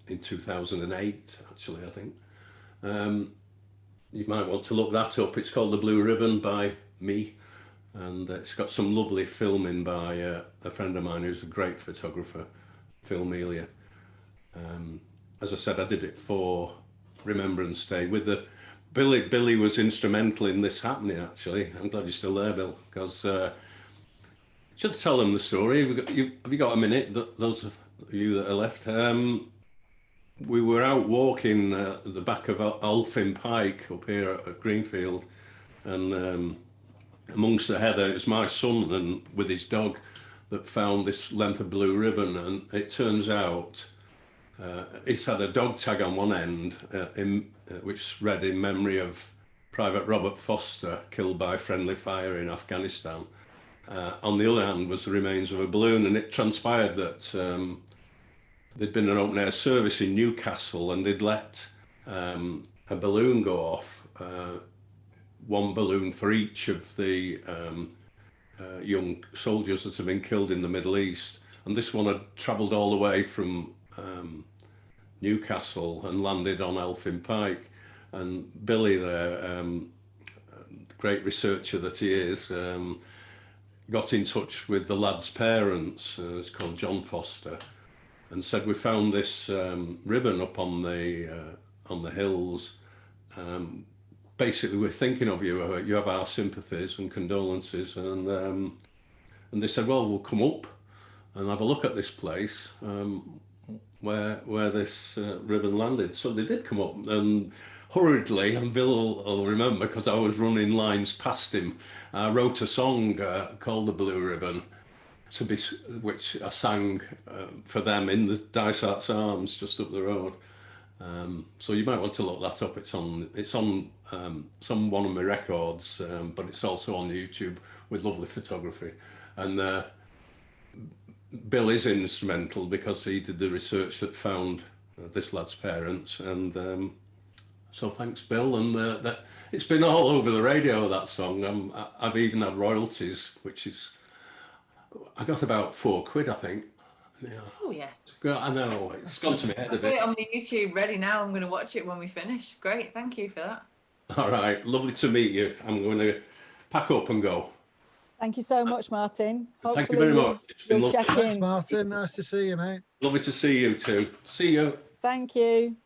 [SPEAKER 2] in 2008, actually, I think. You might want to look that up. It's called "The Blue Ribbon" by me, and it's got some lovely filming by a friend of mine who's a great photographer, Phil Melia. As I said, I did it for Remembrance Day with the Billy was instrumental in this happening, actually. I'm glad you're still there, Bill, because should I tell them the story? Have you got a minute, those of you that are left? We were out walking at the back of Alfin Pike up here at Greenfield, and amongst the heather, it's my son and with his dog that found this length of blue ribbon, and it turns out it's had a dog tag on one end, which read "In memory of Private Robert Foster, killed by friendly fire in Afghanistan." On the other hand was the remains of a balloon, and it transpired that there'd been an open air service in Newcastle, and they'd let a balloon go off, one balloon for each of the young soldiers that had been killed in the Middle East. And this one had travelled all the way from Newcastle and landed on Elfin Pike. And Billy there, great researcher that he is, got in touch with the lad's parents, it's called John Foster, and said, "We found this ribbon up on the hills. Basically, we're thinking of you. You have our sympathies and condolences." And they said, "Well, we'll come up and have a look at this place where this ribbon landed." So they did come up, and hurriedly, and Bill will remember because I was running lines past him, I wrote a song called "The Blue Ribbon," which I sang for them in the Dysart's Arms just up the road. So you might want to look that up. It's on one of my records, but it's also on YouTube with lovely photography. And Bill is instrumental because he did the research that found this lad's parents, and so thanks, Bill. And that it's been all over the radio, that song. I've even had royalties, which is, I got about £4, I think. Yeah.
[SPEAKER 3] Oh yes.
[SPEAKER 2] I know, it's gone to my head a bit.
[SPEAKER 3] Put it on the YouTube ready now. I'm going to watch it when we finish. Great, thank you for that.
[SPEAKER 2] All right, lovely to meet you. I'm going to pack up and go.
[SPEAKER 1] Thank you so much, Martin.
[SPEAKER 2] Thank you very much. It's been lovely.
[SPEAKER 7] Thanks, Martin. Nice to see you, mate.
[SPEAKER 2] Lovely to see you too. See you.
[SPEAKER 1] Thank you.